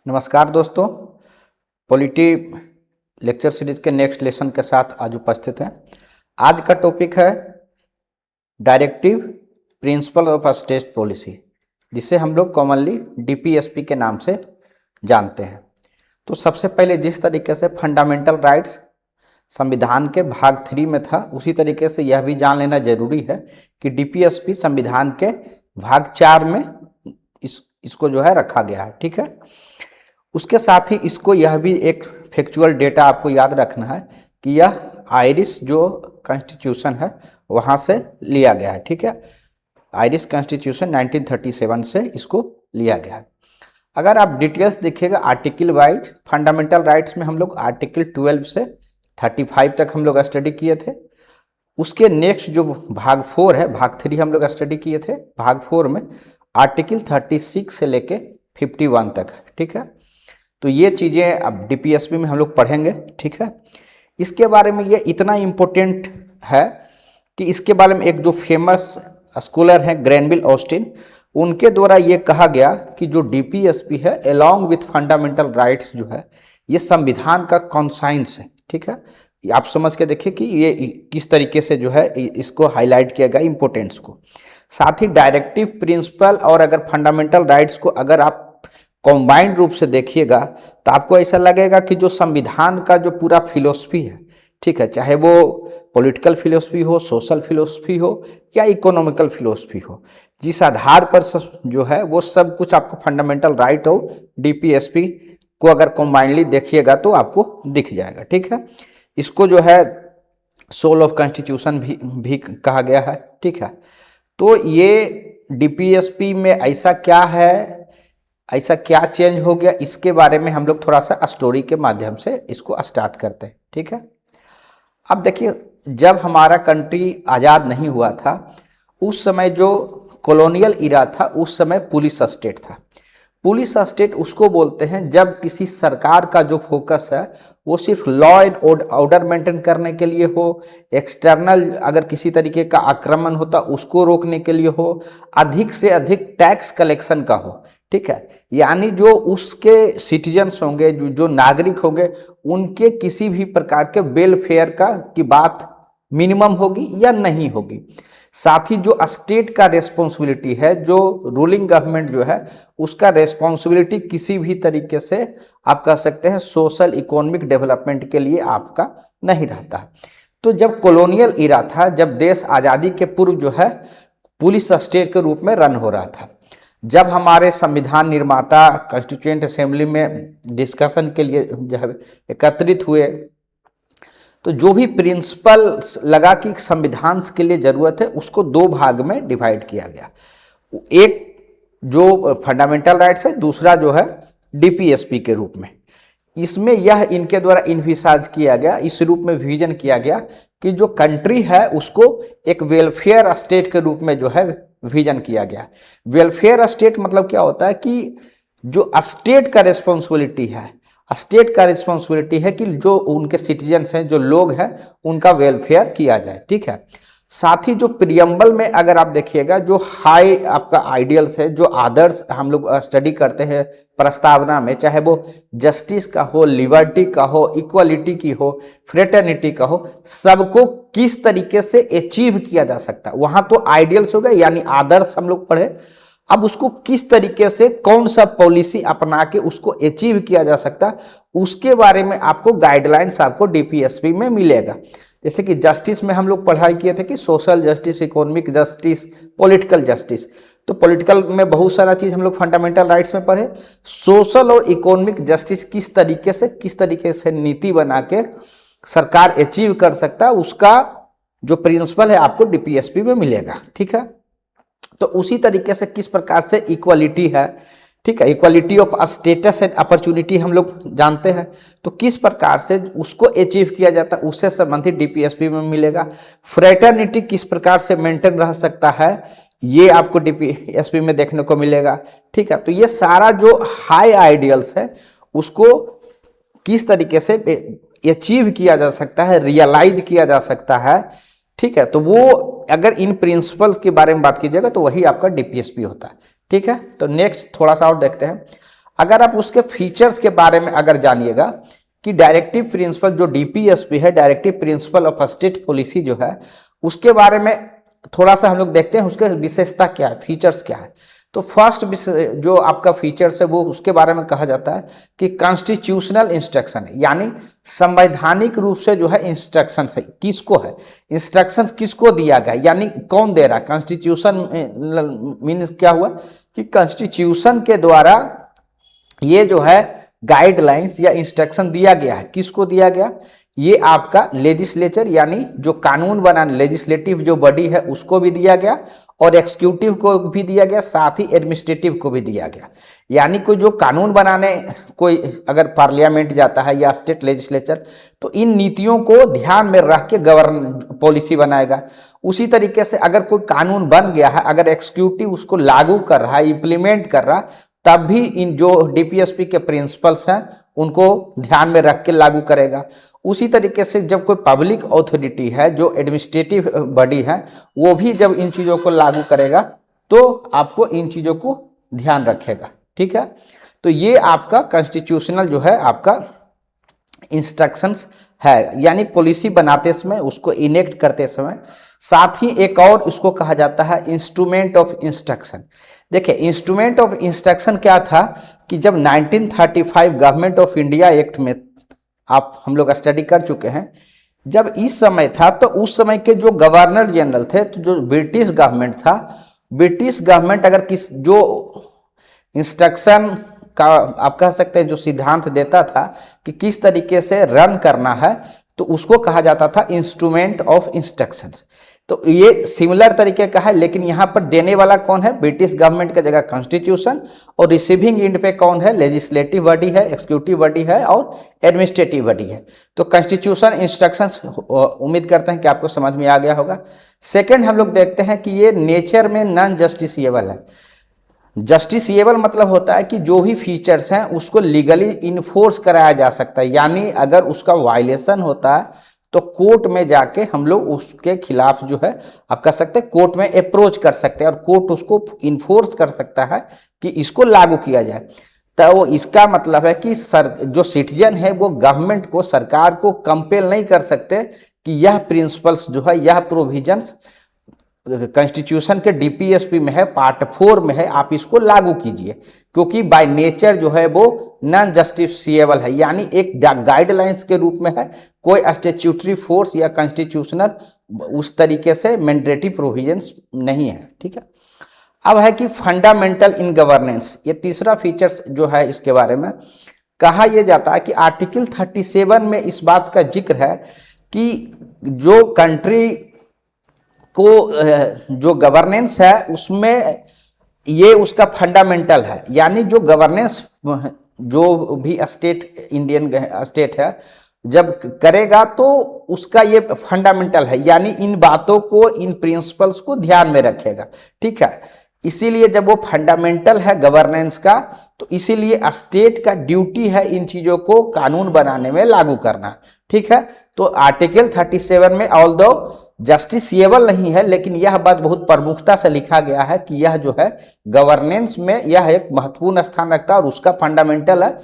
नमस्कार दोस्तों, polity lecture series के नेक्स्ट लेसन के साथ आज उपस्थित हैं। आज का टॉपिक है directive principle of state policy, जिसे हम लोग कॉमनली डीपीएसपी के नाम से जानते हैं। तो सबसे पहले जिस तरीके से फंडामेंटल राइट्स संविधान के भाग 3 में था, उसी तरीके से यह भी जान लेना जरूरी है कि डीपीएसपी संविधान के भाग 4 में इसको जो है रखा गया है। ठीक है, उसके साथ ही इसको यह भी एक फैक्चुअल डेटा आपको याद रखना है कि यह आयरिश जो कॉन्स्टिट्यूशन है वहाँ से लिया गया है। ठीक है, आयरिश कॉन्स्टिट्यूशन 1937 से इसको लिया गया है। अगर आप डिटेल्स देखिएगा आर्टिकल वाइज, फंडामेंटल राइट्स में हम लोग आर्टिकल 12 से 35 तक हम लोग स्टडी किए थे। उसके नेक्स्ट जो भाग 4 है, भाग 3 हम लोग स्टडी किए थे। भाग 4 में आर्टिकल 36 से लेके 51 तक है। ठीक है, तो ये चीज़ें अब डीपीएसपी में हम लोग पढ़ेंगे। ठीक है, इसके बारे में ये इतना इम्पोर्टेंट है कि इसके बारे में एक जो फेमस स्कॉलर हैं ग्रैनविल ऑस्टिन, उनके द्वारा ये कहा गया कि जो डीपीएसपी है अलॉन्ग विथ फंडामेंटल राइट्स जो है ये संविधान का कॉन्साइंस है। ठीक है, आप समझ के देखिए कि ये किस तरीके से जो है इसको हाईलाइट किया गया इम्पोर्टेंस को। साथ ही डायरेक्टिव प्रिंसिपल और अगर फंडामेंटल राइट्स को अगर आप कॉम्बाइंड रूप से देखिएगा तो आपको ऐसा लगेगा कि जो संविधान का जो पूरा फिलोसफी है, ठीक है, चाहे वो पॉलिटिकल फिलोसफी हो, सोशल फिलोसफी हो या इकोनॉमिकल फिलोसफी हो, जिस आधार पर जो है वो सब कुछ आपको फंडामेंटल राइट और डीपीएसपी को अगर कॉम्बाइंडली देखिएगा तो आपको दिख जाएगा। ठीक है, इसको जो है सोल ऑफ कॉन्स्टिट्यूशन भी कहा गया है। ठीक है, तो ये डीपीएसपी में ऐसा क्या है, ऐसा क्या चेंज हो गया, इसके बारे में हम लोग थोड़ा सा स्टोरी के माध्यम से इसको स्टार्ट करते हैं। ठीक है, अब देखिए जब हमारा कंट्री आज़ाद नहीं हुआ था उस समय जो कॉलोनियल इरा था उस समय पुलिस स्टेट था। पुलिस स्टेट उसको बोलते हैं जब किसी सरकार का जो फोकस है वो सिर्फ लॉ एंड ऑर्डर मेंटेन करने के लिए हो, एक्सटर्नल अगर किसी तरीके का आक्रमण होता उसको रोकने के लिए हो, अधिक से अधिक टैक्स कलेक्शन का हो। ठीक है, यानी जो उसके सिटीजन्स होंगे, जो नागरिक होंगे, उनके किसी भी प्रकार के वेलफेयर की बात मिनिमम होगी या नहीं होगी। साथ ही जो स्टेट का रेस्पॉन्सिबिलिटी है, जो रूलिंग गवर्नमेंट जो है उसका रेस्पॉन्सिबिलिटी किसी भी तरीके से आप कह सकते हैं सोशल इकोनॉमिक डेवलपमेंट के लिए आपका नहीं रहता है। तो जब कॉलोनियल इरा था, जब देश आज़ादी के पूर्व जो है पुलिस स्टेट के रूप में रन हो रहा था, जब हमारे संविधान निर्माता कॉन्स्टिट्यूएंट असेंबली में डिस्कशन के लिए जो है एकत्रित हुए तो जो भी प्रिंसिपल लगा कि संविधान के लिए जरूरत है उसको 2 भाग में डिवाइड किया गया। एक जो फंडामेंटल राइट्स है, दूसरा जो है डीपीएसपी के रूप में। इसमें यह इनके द्वारा इन्विसाज किया गया, इस रूप में विजन किया गया कि जो कंट्री है उसको एक वेलफेयर स्टेट के रूप में जो है विजन किया गया। वेलफेयर स्टेट मतलब क्या होता है कि जो स्टेट का रिस्पॉन्सिबिलिटी है, स्टेट का रिस्पॉन्सिबिलिटी है कि जो उनके सिटीजन्स हैं, जो लोग हैं, उनका वेलफेयर किया जाए। ठीक है, साथ ही जो प्रियम्बल में अगर आप देखिएगा जो हाई आपका आइडियल्स है, जो आदर्श हम लोग स्टडी करते हैं प्रस्तावना में, चाहे वो जस्टिस का हो, लिबर्टी का हो, इक्वलिटी की हो, फ्रेटर्निटी का हो, सबको किस तरीके से अचीव किया जा सकता है। वहां तो आइडियल्स हो गए यानी आदर्श हम लोग पढ़े, अब उसको किस तरीके से कौन सा पॉलिसी अपना के उसको अचीव किया जा सकता है उसके बारे में आपको गाइडलाइंस आपको डीपीएसपी में मिलेगा। जैसे कि जस्टिस में हम लोग पढ़ाई किए थे कि social justice, economic justice, political justice. तो पॉलिटिकल में बहुत सारा चीज हम लोग फंडामेंटल राइट्स में पढ़े। सोशल और इकोनॉमिक जस्टिस किस तरीके से नीति बना के सरकार अचीव कर सकता है, उसका जो प्रिंसिपल है आपको डीपीएसपी में मिलेगा। ठीक है, तो उसी तरीके से किस प्रकार से इक्वलिटी है, ठीक है, equality of status and opportunity हम लोग जानते हैं, तो किस प्रकार से उसको अचीव किया जाता है उससे संबंधित डीपीएसपी में मिलेगा। फ्रेटर्निटी किस प्रकार से मेंटेन रह सकता है ये आपको डीपीएसपी में देखने को मिलेगा। ठीक है, तो ये सारा जो हाई आइडियल्स है उसको किस तरीके से अचीव किया जा सकता है, रियलाइज किया जा सकता है। ठीक है, तो वो अगर इन प्रिंसिपल्स के बारे में बात कीजिएगा तो वही आपका डीपीएसपी होता है। ठीक है, तो नेक्स्ट थोड़ा सा और देखते हैं। अगर आप उसके फीचर्स के बारे में अगर जानिएगा कि डायरेक्टिव प्रिंसिपल जो डीपीएसपी है, directive principle of state policy जो है, उसके बारे में थोड़ा सा हम लोग देखते हैं उसके विशेषता क्या है, फीचर्स क्या है। तो फर्स्ट जो आपका फीचर्स है वो उसके बारे में कहा जाता है कि कॉन्स्टिट्यूशनल इंस्ट्रक्शन है, यानी संवैधानिक रूप से जो है इंस्ट्रक्शन है, किसको है इंस्ट्रक्शंस किसको दिया गया, यानी कौन दे रहा है। कॉन्स्टिट्यूशन मीन्स क्या हुआ कि कॉन्स्टिट्यूशन के द्वारा ये जो है गाइडलाइंस या इंस्ट्रक्शन दिया गया है। किसको दिया गया, ये आपका लेजिस्लेचर यानी जो कानून बनाने लेजिस्लेटिव जो बॉडी है उसको भी दिया गया, और एक्सिक्यूटिव को भी दिया गया, साथ ही एडमिनिस्ट्रेटिव को भी दिया गया। यानी कोई जो कानून बनाने कोई अगर पार्लियामेंट जाता है या स्टेट लेजिस्लेचर, तो इन नीतियों को ध्यान में रख के गवर्न पॉलिसी बनाएगा। उसी तरीके से अगर कोई कानून बन गया है, अगर एक्सिक्यूटिव उसको लागू कर रहा है, इम्प्लीमेंट कर रहा, तब भी इन जो डीपीएसपी के प्रिंसिपल्स हैं उनको ध्यान में रख के लागू करेगा। उसी तरीके से जब कोई पब्लिक अथॉरिटी है, जो एडमिनिस्ट्रेटिव बॉडी है, वो भी जब इन चीज़ों को लागू करेगा तो आपको इन चीज़ों को ध्यान रखेगा। ठीक है, तो ये आपका कॉन्स्टिट्यूशनल जो है आपका इंस्ट्रक्शंस है, यानी पॉलिसी बनाते समय उसको इनेक्ट करते समय। साथ ही एक और उसको कहा जाता है इंस्ट्रूमेंट ऑफ इंस्ट्रक्शन। देखिए इंस्ट्रूमेंट ऑफ इंस्ट्रक्शन क्या था कि जब 1935 गवर्नमेंट ऑफ इंडिया एक्ट में आप हम लोग स्टडी कर चुके हैं, जब इस समय था तो उस समय के जो गवर्नर जनरल थे, तो जो ब्रिटिश गवर्नमेंट था, ब्रिटिश गवर्नमेंट अगर किस जो इंस्ट्रक्शन का आप कह सकते हैं जो सिद्धांत देता था कि किस तरीके से रन करना है, तो उसको कहा जाता था इंस्ट्रूमेंट ऑफ इंस्ट्रक्शंस। तो ये सिमिलर तरीके का है, लेकिन यहाँ पर देने वाला कौन है, ब्रिटिश गवर्नमेंट का जगह कॉन्स्टिट्यूशन, और रिसीविंग एंड पे कौन है, लेजिस्लेटिव बॉडी है, एक्सिक्यूटिव बॉडी है और एडमिनिस्ट्रेटिव बॉडी है। तो कॉन्स्टिट्यूशन इंस्ट्रक्शंस उम्मीद करते हैं कि आपको समझ में आ गया होगा। सेकंड हम लोग देखते हैं कि ये नेचर में नॉन जस्टिसिएबल है। जस्टिसिएबल मतलब होता है कि जो भी फीचर्स हैं उसको लीगली इन्फोर्स कराया जा सकता है, यानी अगर उसका वायलेशन होता है तो कोर्ट में जाके हम लोग उसके खिलाफ जो है आप कह सकते हैं कोर्ट में अप्रोच कर सकते हैं, और कोर्ट उसको इन्फोर्स कर सकता है कि इसको लागू किया जाए। तो इसका मतलब है कि जो सिटीजन है वो गवर्नमेंट को, सरकार को कंपेल नहीं कर सकते कि यह प्रिंसिपल्स जो है, यह प्रोविजंस कॉन्स्टिट्यूशन के डीपीएसपी में है, पार्ट 4 में है, आप इसको लागू कीजिए, क्योंकि बाय नेचर जो है वो नॉन जस्टिफिएबल है, यानी एक गाइडलाइंस के रूप में है, कोई स्टैट्यूटरी फोर्स या कॉन्स्टिट्यूशनल उस तरीके से मैंडेटरी प्रोविजंस नहीं है। ठीक है, अब है कि फंडामेंटल इन गवर्नेंस, ये तीसरा फीचर्स जो है इसके बारे में कहा यह जाता है कि आर्टिकल 37 में इस बात का जिक्र है कि जो कंट्री को जो गवर्नेंस है उसमें ये उसका फंडामेंटल है, यानी जो गवर्नेंस जो भी स्टेट, इंडियन स्टेट है जब करेगा तो उसका ये फंडामेंटल है, यानी इन बातों को, इन प्रिंसिपल्स को ध्यान में रखेगा। ठीक है, इसीलिए जब वो फंडामेंटल है गवर्नेंस का, तो इसीलिए स्टेट का ड्यूटी है इन चीज़ों को कानून बनाने में लागू करना। ठीक है, तो आर्टिकल 37 में ऑल्दो जस्टिसिएबल नहीं है, लेकिन यह बात बहुत प्रमुखता से लिखा गया है कि यह जो है गवर्नेंस में यह एक महत्वपूर्ण स्थान रखता है और उसका फंडामेंटल है।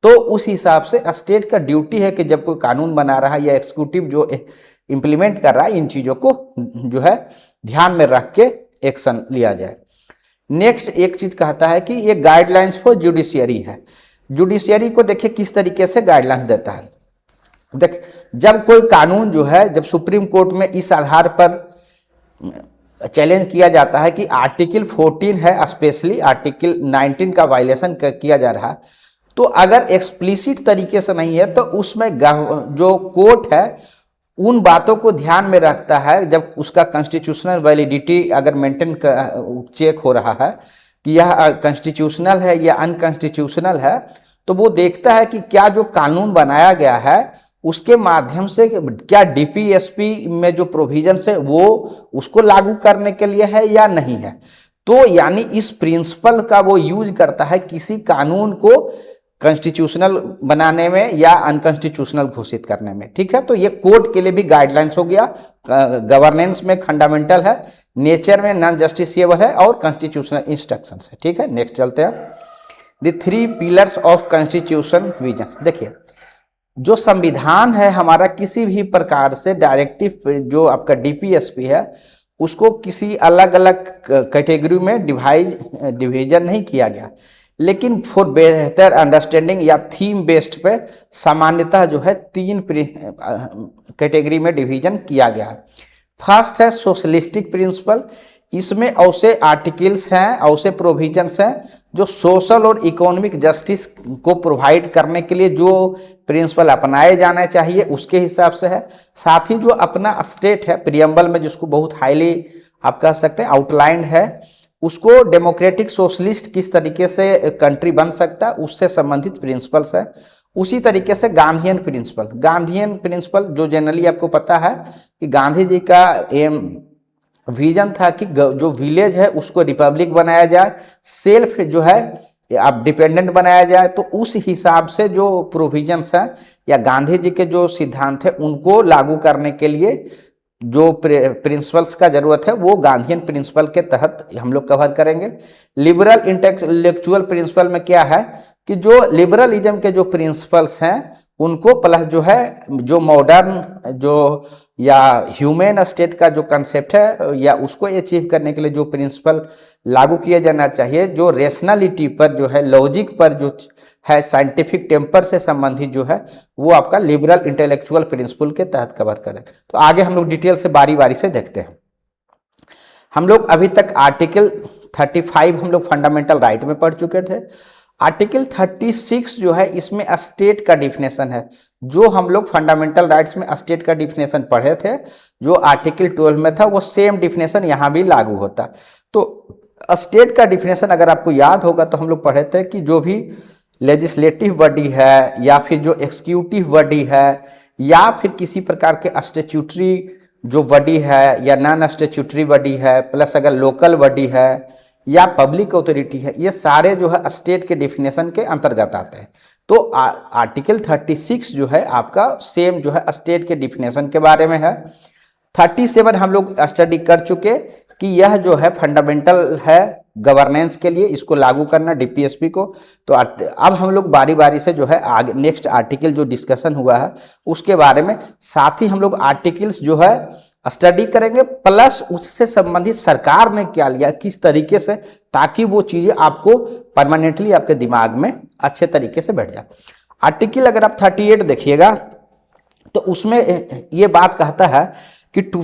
तो उस हिसाब से स्टेट का ड्यूटी है कि जब कोई कानून बना रहा है या एक्सिक्यूटिव जो इम्प्लीमेंट कर रहा है, इन चीज़ों को जो है ध्यान में रख के एक्शन लिया जाए। नेक्स्ट एक चीज कहता है कि ये गाइडलाइंस फॉर जुडिशियरी है। जुडिशियरी को देखिए किस तरीके से गाइडलाइंस देता है। देख, जब कोई कानून जो है, जब सुप्रीम कोर्ट में इस आधार पर चैलेंज किया जाता है कि आर्टिकल 14 है, स्पेशली आर्टिकल 19 का वायलेशन किया जा रहा है, तो अगर एक्सप्लिसिट तरीके से नहीं है तो उसमें जो कोर्ट है उन बातों को ध्यान में रखता है। जब उसका कॉन्स्टिट्यूशनल वैलिडिटी अगर मेंटेन चेक हो रहा है कि यह कॉन्स्टिट्यूशनल है या अनकॉन्स्टिट्यूशनल है, तो वो देखता है कि क्या जो कानून बनाया गया है उसके माध्यम से क्या डीपीएसपी में जो प्रोविजंस है वो उसको लागू करने के लिए है या नहीं है। तो यानी इस प्रिंसिपल का वो यूज करता है किसी कानून को कॉन्स्टिट्यूशनल बनाने में या अनकॉन्स्टिट्यूशनल घोषित करने में। ठीक है, तो ये कोर्ट के लिए भी गाइडलाइंस हो गया। गवर्नेंस में फंडामेंटल है, नेचर में नॉन जस्टिसिएबल है और कॉन्स्टिट्यूशनल इंस्ट्रक्शंस है। ठीक है, नेक्स्ट चलते हैं। The 3 pillars of constitution visions. देखिए जो संविधान है हमारा, किसी भी प्रकार से डायरेक्टिव जो आपका डीपीएसपी है उसको किसी अलग अलग कैटेगरी में डिवीजन नहीं किया गया, लेकिन फॉर बेहतर अंडरस्टैंडिंग या थीम बेस्ड पे सामान्यतः जो है 3 कैटेगरी में डिवीजन किया गया। फर्स्ट है सोशलिस्टिक प्रिंसिपल। इसमें ऐसे आर्टिकल्स हैं, ऐसे प्रोविजंस हैं जो सोशल और इकोनॉमिक जस्टिस को प्रोवाइड करने के लिए जो प्रिंसिपल अपनाए जाना चाहिए उसके हिसाब से है। साथ ही जो अपना स्टेट है प्रियम्बल में, जिसको बहुत हाईली आप कह सकते हैं आउटलाइंड है, उसको डेमोक्रेटिक सोशलिस्ट किस तरीके से कंट्री बन सकता है उससे संबंधित प्रिंसिपल्स है। उसी तरीके से गांधीयन प्रिंसिपल जो जनरली आपको पता है कि गांधी जी का एम विजन था कि जो विलेज है उसको रिपब्लिक बनाया जाए, सेल्फ जो है आप डिपेंडेंट बनाया जाए। तो उस हिसाब से जो प्रोविजंस हैं या गांधी जी के जो सिद्धांत है उनको लागू करने के लिए जो प्रिंसिपल्स का जरूरत है वो गांधीयन प्रिंसिपल के तहत हम लोग कवर करेंगे। लिबरल इंटेलेक्चुअल प्रिंसिपल में क्या है कि जो लिबरलिज्म के जो प्रिंसिपल्स हैं उनको प्लस जो है जो मॉडर्न जो या ह्यूमन स्टेट का जो कंसेप्ट है या उसको अचीव करने के लिए जो प्रिंसिपल लागू किया जाना चाहिए, जो रेशनलिटी पर जो है, लॉजिक पर जो है, साइंटिफिक टेम्पर से संबंधित जो है वो आपका लिबरल इंटेलेक्चुअल प्रिंसिपल के तहत कवर करें। तो आगे हम लोग डिटेल से बारी बारी से देखते हैं। हम लोग अभी तक आर्टिकल 35 हम लोग फंडामेंटल राइट में पढ़ चुके थे। आर्टिकल 36 जो है इसमें स्टेट का डिफिनेशन है। जो हम लोग फंडामेंटल राइट्स में स्टेट का डिफिनेशन पढ़े थे, जो आर्टिकल 12 में था, वो सेम डिफिनेशन यहाँ भी लागू होता। तो स्टेट का डिफिनेशन अगर आपको याद होगा तो हम लोग पढ़े थे कि जो भी लेजिस्लेटिव बॉडी है या फिर जो एग्जीक्यूटिव बॉडी है या फिर किसी प्रकार के स्टैट्यूटरी जो बॉडी है या नॉन स्टैट्यूटरी बॉडी है, प्लस अगर लोकल बॉडी है या पब्लिक अथॉरिटी है, ये सारे जो है स्टेट के डिफिनेशन के अंतर्गत आते हैं। तो आर्टिकल 36 जो है आपका सेम जो है स्टेट के डिफिनेशन के बारे में है। 37 हम लोग स्टडी कर चुके कि यह जो है फंडामेंटल है गवर्नेंस के लिए, इसको लागू करना डीपीएसपी को। तो अब हम लोग बारी बारी से जो है आगे नेक्स्ट आर्टिकल जो डिस्कशन हुआ है उसके बारे में, साथ ही हम लोग आर्टिकल्स जो है स्टडी करेंगे, प्लस उससे संबंधित सरकार ने क्या लिया किस तरीके से, ताकि वो चीजें आपको परमानेंटली आपके दिमाग में अच्छे तरीके से बैठ जाए। आर्टिकल अगर आप 38 देखिएगा तो उसमें ये बात कहता है कि टू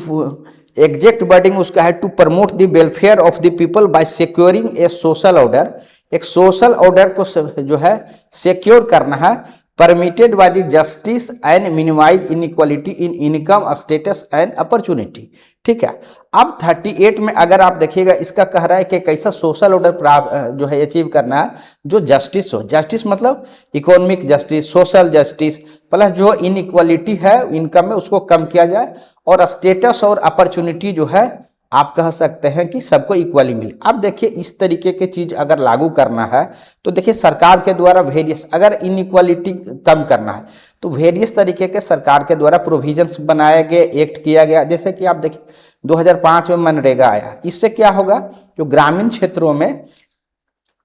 एग्जैक्ट वर्डिंग उसका है to promote the welfare of the people by securing a social order. एक सोशल ऑर्डर को जो है सिक्योर करना है, permitted by the justice and minimise inequality in income status and opportunity. ठीक है। अब 38 में अगर आप देखिएगा इसका कह रहा है कि कैसा सोशल ऑर्डर जो है अचीव करना है, जो जस्टिस हो। जस्टिस मतलब economic justice, social justice, plus जो इनइक्वालिटी है इनकम में उसको कम किया जाए, और स्टेटस और अपॉर्चुनिटी जो है आप कह सकते हैं कि सबको इक्वली मिले। अब देखिए इस तरीके की चीज अगर लागू करना है तो देखिए सरकार के द्वारा वेरियस, अगर इनइक्वालिटी कम करना है तो वेरियस तरीके के सरकार के द्वारा प्रोविजंस बनाए गए, एक्ट किया गया। जैसे कि आप देखिए 2005 में मनरेगा आया, इससे क्या होगा, जो ग्रामीण क्षेत्रों में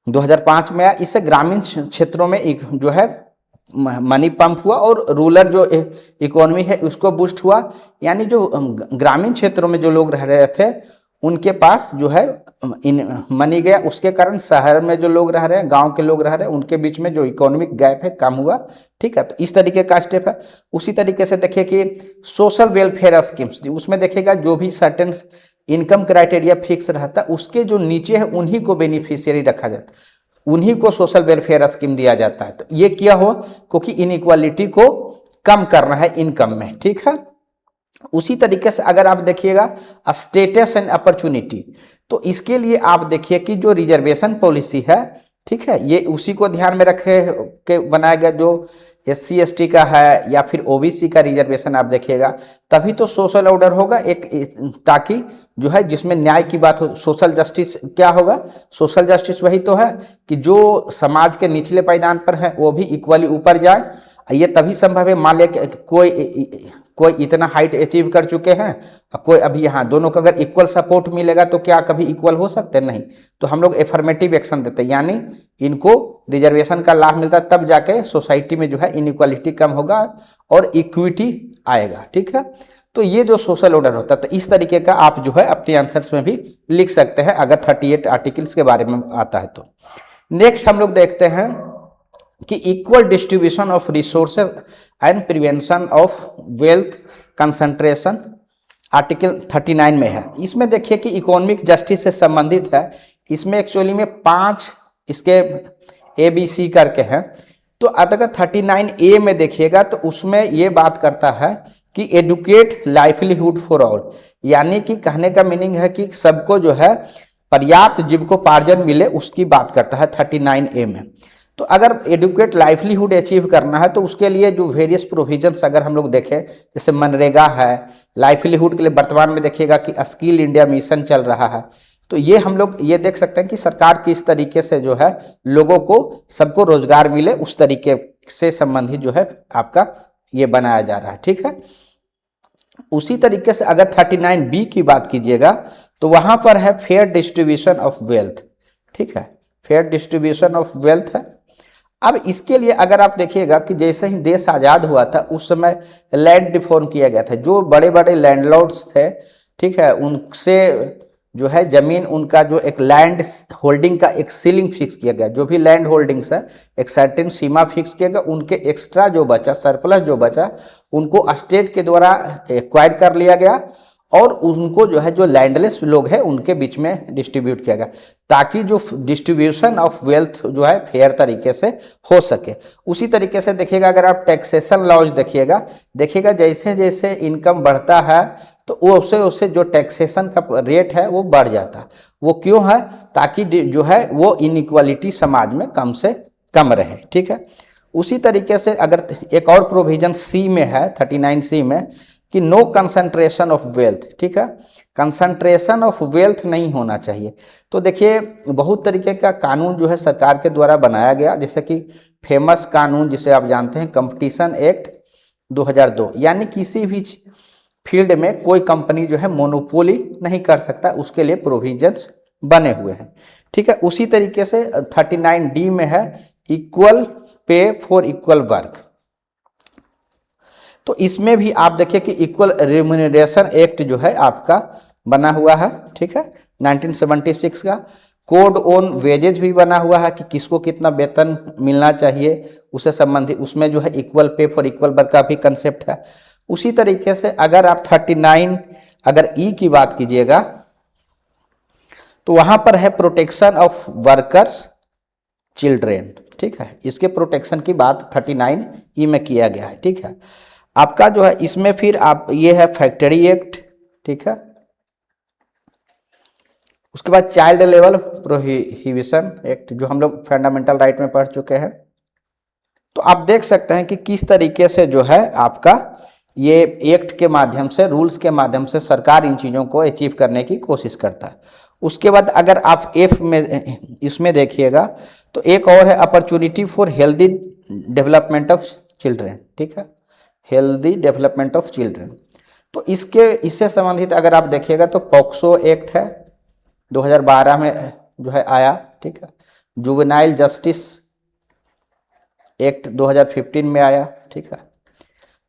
2005 में आया, इससे ग्रामीण क्षेत्रों में एक जो है मनी पंप हुआ और रूरल जो इकोनॉमी है उसको बूस्ट हुआ। यानी जो ग्रामीण क्षेत्रों में जो लोग रह रहे थे उनके पास जो है मनी गया, उसके कारण शहर में जो लोग रह रहे हैं, गांव के लोग रह रहे हैं, उनके बीच में जो इकोनॉमिक गैप है कम हुआ। ठीक है। तो इस तरीके का स्टेप है। उसी तरीके से देखिए कि सोशल वेलफेयर स्कीम्स, उसमें देखिएगा जो भी सर्टेन इनकम क्राइटेरिया फिक्स रहता है उसके जो नीचे है उन्हीं को बेनिफिशियरी रखा जाता है, उन्हीं को सोशल वेलफेयर स्कीम दिया जाता है। तो ये क्या हो, क्योंकि इनइक्वालिटी को कम करना है इनकम में। ठीक है। उसी तरीके से अगर आप देखिएगा स्टेटस एंड अपॉर्चुनिटी, तो इसके लिए आप देखिए कि जो रिजर्वेशन पॉलिसी है, ठीक है, ये उसी को ध्यान में रखे के बनाया गया। जो SC ST का है या फिर OBC का रिजर्वेशन आप देखिएगा, तभी तो सोशल ऑर्डर होगा एक, ताकि जो है जिसमें न्याय की बात हो। सोशल जस्टिस क्या होगा, सोशल जस्टिस वही तो है कि जो समाज के निचले पायदान पर है वो भी इक्वली ऊपर जाए। ये तभी संभव है। मान लिया कोई कोई इतना हाइट अचीव कर चुके हैं और कोई अभी यहाँ, दोनों को अगर इक्वल सपोर्ट मिलेगा तो क्या कभी इक्वल हो सकते हैं? नहीं। तो हम लोग एफर्मेटिव एक्शन देते हैं, यानी इनको रिजर्वेशन का लाभ मिलता है, तब जाके सोसाइटी में जो है इनइक्वालिटी कम होगा और इक्विटी आएगा। ठीक है, तो ये जो सोशल ऑर्डर होता है, तो इस तरीके का आप जो है अपने आंसर्स में भी लिख सकते हैं अगर 38 आर्टिकल्स के बारे में आता है तो। नेक्स्ट हम लोग देखते हैं कि equal distribution of resources and prevention of wealth concentration article 39 में है। इसमें देखिए कि इकोनॉमिक जस्टिस से संबंधित है। इसमें एक्चुअली में 5 इसके ABC करके हैं। तो अगर 39A में देखिएगा तो उसमें ये बात करता है कि एडुकेट लाइवलीहुड फॉर ऑल, यानी कि कहने का मीनिंग है कि सबको जो है पर्याप्त जीविकोपार्जन मिले, उसकी बात करता है 39A में। तो अगर एडुकेट लाइवलीहुड अचीव करना है तो उसके लिए जो वेरियस प्रोविजंस अगर हम लोग देखें, जैसे मनरेगा है, लाइवलीहुड के लिए वर्तमान में देखिएगा कि स्किल इंडिया मिशन चल रहा है। तो ये हम लोग ये देख सकते हैं कि सरकार किस तरीके से जो है लोगों को, सबको रोजगार मिले, उस तरीके से संबंधित जो है आपका ये बनाया जा रहा है। ठीक है, उसी तरीके से अगर 39B की बात कीजिएगा तो वहां पर है फेयर डिस्ट्रीब्यूशन ऑफ वेल्थ। ठीक है, फेयर डिस्ट्रीब्यूशन ऑफ वेल्थ है। अब इसके लिए अगर आप देखिएगा कि जैसे ही देश आज़ाद हुआ था उस समय लैंड रिफॉर्म किया गया था। जो बड़े बड़े लैंडलॉर्ड्स थे, ठीक है, उनसे जो है जमीन, उनका जो एक लैंड होल्डिंग का एक सीलिंग फिक्स किया गया। जो भी लैंड होल्डिंग्स है एक सर्टेन सीमा फिक्स किया गया। उनके एक्स्ट्रा जो बचा, सरप्लस जो बचा, उनको स्टेट के द्वारा एक्वायर कर लिया गया और उनको जो है जो लैंडलेस लोग हैं उनके बीच में डिस्ट्रीब्यूट किया गया, ताकि जो डिस्ट्रीब्यूशन ऑफ वेल्थ जो है फेयर तरीके से हो सके। उसी तरीके से देखिएगा अगर आप टैक्सेशन लॉज देखिएगा जैसे जैसे इनकम बढ़ता है तो उससे उससे जो टैक्सेशन का रेट है वो बढ़ जाता। वो क्यों है? ताकि जो है वो इनइक्वालिटी समाज में कम से कम रहे। ठीक है, उसी तरीके से अगर एक और प्रोविजन C में है, 39C में, कि नो कंसंट्रेशन ऑफ वेल्थ। ठीक है, कंसंट्रेशन ऑफ वेल्थ नहीं होना चाहिए। तो देखिए बहुत तरीके का कानून जो है सरकार के द्वारा बनाया गया, जैसे कि फेमस कानून जिसे आप जानते हैं कंपटीशन एक्ट 2002, यानी किसी भी फील्ड में कोई कंपनी जो है मोनोपोली नहीं कर सकता, उसके लिए प्रोविजंस बने हुए हैं। ठीक है, उसी तरीके से 39D में है equal pay for equal work. तो इसमें भी आप देखिए कि इक्वल रेम्यूनरेशन एक्ट जो है आपका बना हुआ है। ठीक है, 1976 का कोड ऑन वेजेज भी बना हुआ है कि किसको कितना वेतन मिलना चाहिए, उससे संबंधित उसमें जो है equal pay for equal work का भी कंसेप्ट है। उसी तरीके से अगर आप 39 अगर E की बात कीजिएगा तो वहां पर है प्रोटेक्शन ऑफ वर्कर्स चिल्ड्रेन। ठीक है, इसके प्रोटेक्शन की बात 39E में किया गया है। ठीक है, आपका जो है इसमें फिर आप ये है फैक्ट्री एक्ट। ठीक है, उसके बाद चाइल्ड लेवल प्रोहिबिशन एक्ट जो हम लोग फंडामेंटल राइट में पढ़ चुके हैं। तो आप देख सकते हैं कि किस तरीके से जो है आपका ये एक्ट के माध्यम से, रूल्स के माध्यम से सरकार इन चीज़ों को अचीव करने की कोशिश करता है। उसके बाद अगर आप F में इसमें देखिएगा तो एक और है opportunity for healthy development of children. ठीक है, हेल्दी डेवलपमेंट ऑफ चिल्ड्रेन। तो इससे संबंधित अगर आप देखिएगा तो पॉक्सो एक्ट है 2012 में जो है आया। ठीक है, जुवेनाइल जस्टिस एक्ट 2015 में आया। ठीक है,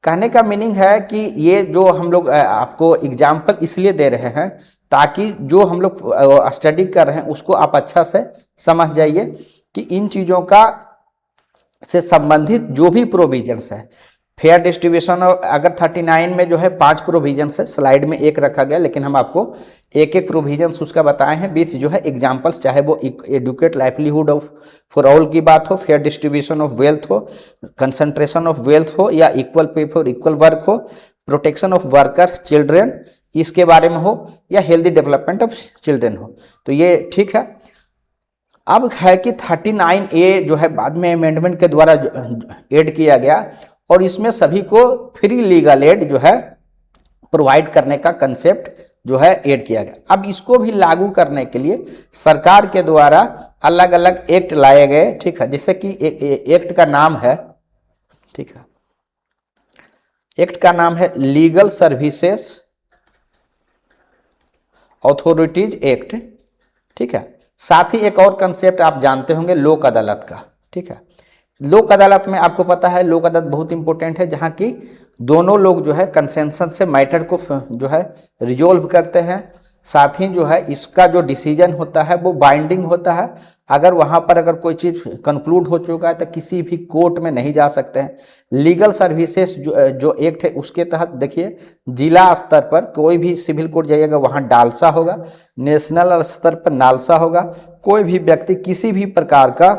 कहने का मीनिंग है कि ये जो हम लोग आपको एग्जाम्पल इसलिए दे रहे हैं ताकि जो हम लोग स्टडी कर रहे हैं उसको आप अच्छा से समझ जाइए कि इन चीज़ों का से संबंधित जो भी प्रोविजंस है, फेयर डिस्ट्रीब्यूशन अगर 39 में जो है 5 प्रोविजंस है, स्लाइड में एक रखा गया, लेकिन हम आपको एक एक प्रोविजंस उसका बताए हैं, 20 जो है एग्जाम्पल्स, चाहे वो adequate livelihood of for all की बात हो, फेयर डिस्ट्रीब्यूशन ऑफ वेल्थ हो, कंसंट्रेशन ऑफ वेल्थ हो, या equal pay for equal work हो, प्रोटेक्शन ऑफ वर्कर्स चिल्ड्रेन इसके बारे में हो, या हेल्दी डेवलपमेंट ऑफ चिल्ड्रेन हो। तो ये ठीक है। अब है कि 39A जो है बाद में अमेंडमेंट के द्वारा ऐड किया गया और इसमें सभी को फ्री लीगल एड जो है प्रोवाइड करने का कंसेप्ट जो है ऐड किया गया। अब इसको भी लागू करने के लिए सरकार के द्वारा अलग अलग एक्ट लाए गए। ठीक है, जैसे कि एक्ट का नाम है, ठीक है, एक्ट का नाम है लीगल सर्विसेज अथॉरिटीज एक्ट, ठीक है। साथ ही एक और कंसेप्ट आप जानते होंगे लोक अदालत का, ठीक है। लोक अदालत में आपको पता है लोक अदालत बहुत इंपॉर्टेंट है, जहाँ की दोनों लोग जो है कंसेंसस से मैटर को जो है रिजोल्व करते हैं। साथ ही जो है इसका जो डिसीजन होता है वो बाइंडिंग होता है। अगर वहाँ पर अगर कोई चीज़ कंक्लूड हो चुका है तो किसी भी कोर्ट में नहीं जा सकते हैं। लीगल सर्विसेज जो एक्ट है उसके तहत देखिए जिला स्तर पर कोई भी सिविल कोर्ट जाइएगा वहाँ डालसा होगा, नेशनल स्तर पर नालसा होगा। कोई भी व्यक्ति किसी भी प्रकार का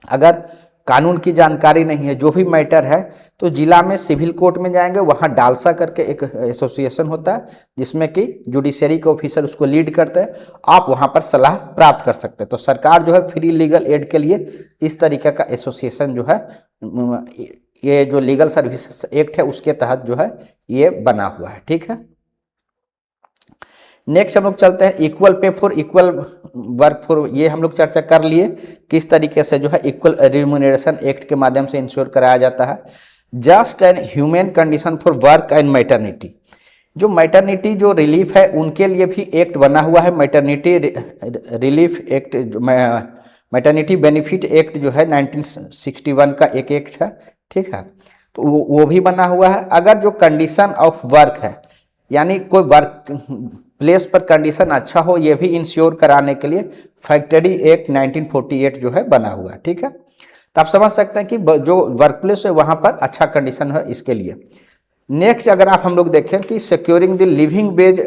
अगर कानून की जानकारी नहीं है जो भी मैटर है तो जिला में सिविल कोर्ट में जाएंगे, वहाँ डालसा करके एक एसोसिएशन होता है जिसमें कि जुडिशरी के ऑफिसर उसको लीड करते हैं। आप वहाँ पर सलाह प्राप्त कर सकते हैं। तो सरकार जो है फ्री लीगल एड के लिए इस तरीके का एसोसिएशन जो है ये जो लीगल सर्विसेज एक्ट है उसके तहत जो है ये बना हुआ है, ठीक है। नेक्स्ट हम लोग चलते हैं equal pay for equal work for, ये हम लोग चर्चा कर लिए किस तरीके से जो है इक्वल रिम्यूनरेशन एक्ट के माध्यम से इंश्योर कराया जाता है। Just and human condition for work and maternity, जो मैटरनिटी जो रिलीफ है उनके लिए भी एक्ट बना हुआ है। Maternity relief act, maternity benefit act जो है 1961 का एक एक्ट है, ठीक है। तो वो भी बना हुआ है। अगर जो कंडीशन ऑफ वर्क है यानी कोई वर्क प्लेस पर कंडीशन अच्छा हो, ये भी इंश्योर कराने के लिए फैक्ट्री एक्ट 1948 जो है बना हुआ है, ठीक है। तो आप समझ सकते हैं कि जो वर्क प्लेस है वहाँ पर अच्छा कंडीशन है इसके लिए। नेक्स्ट अगर आप हम लोग देखें कि securing the living wage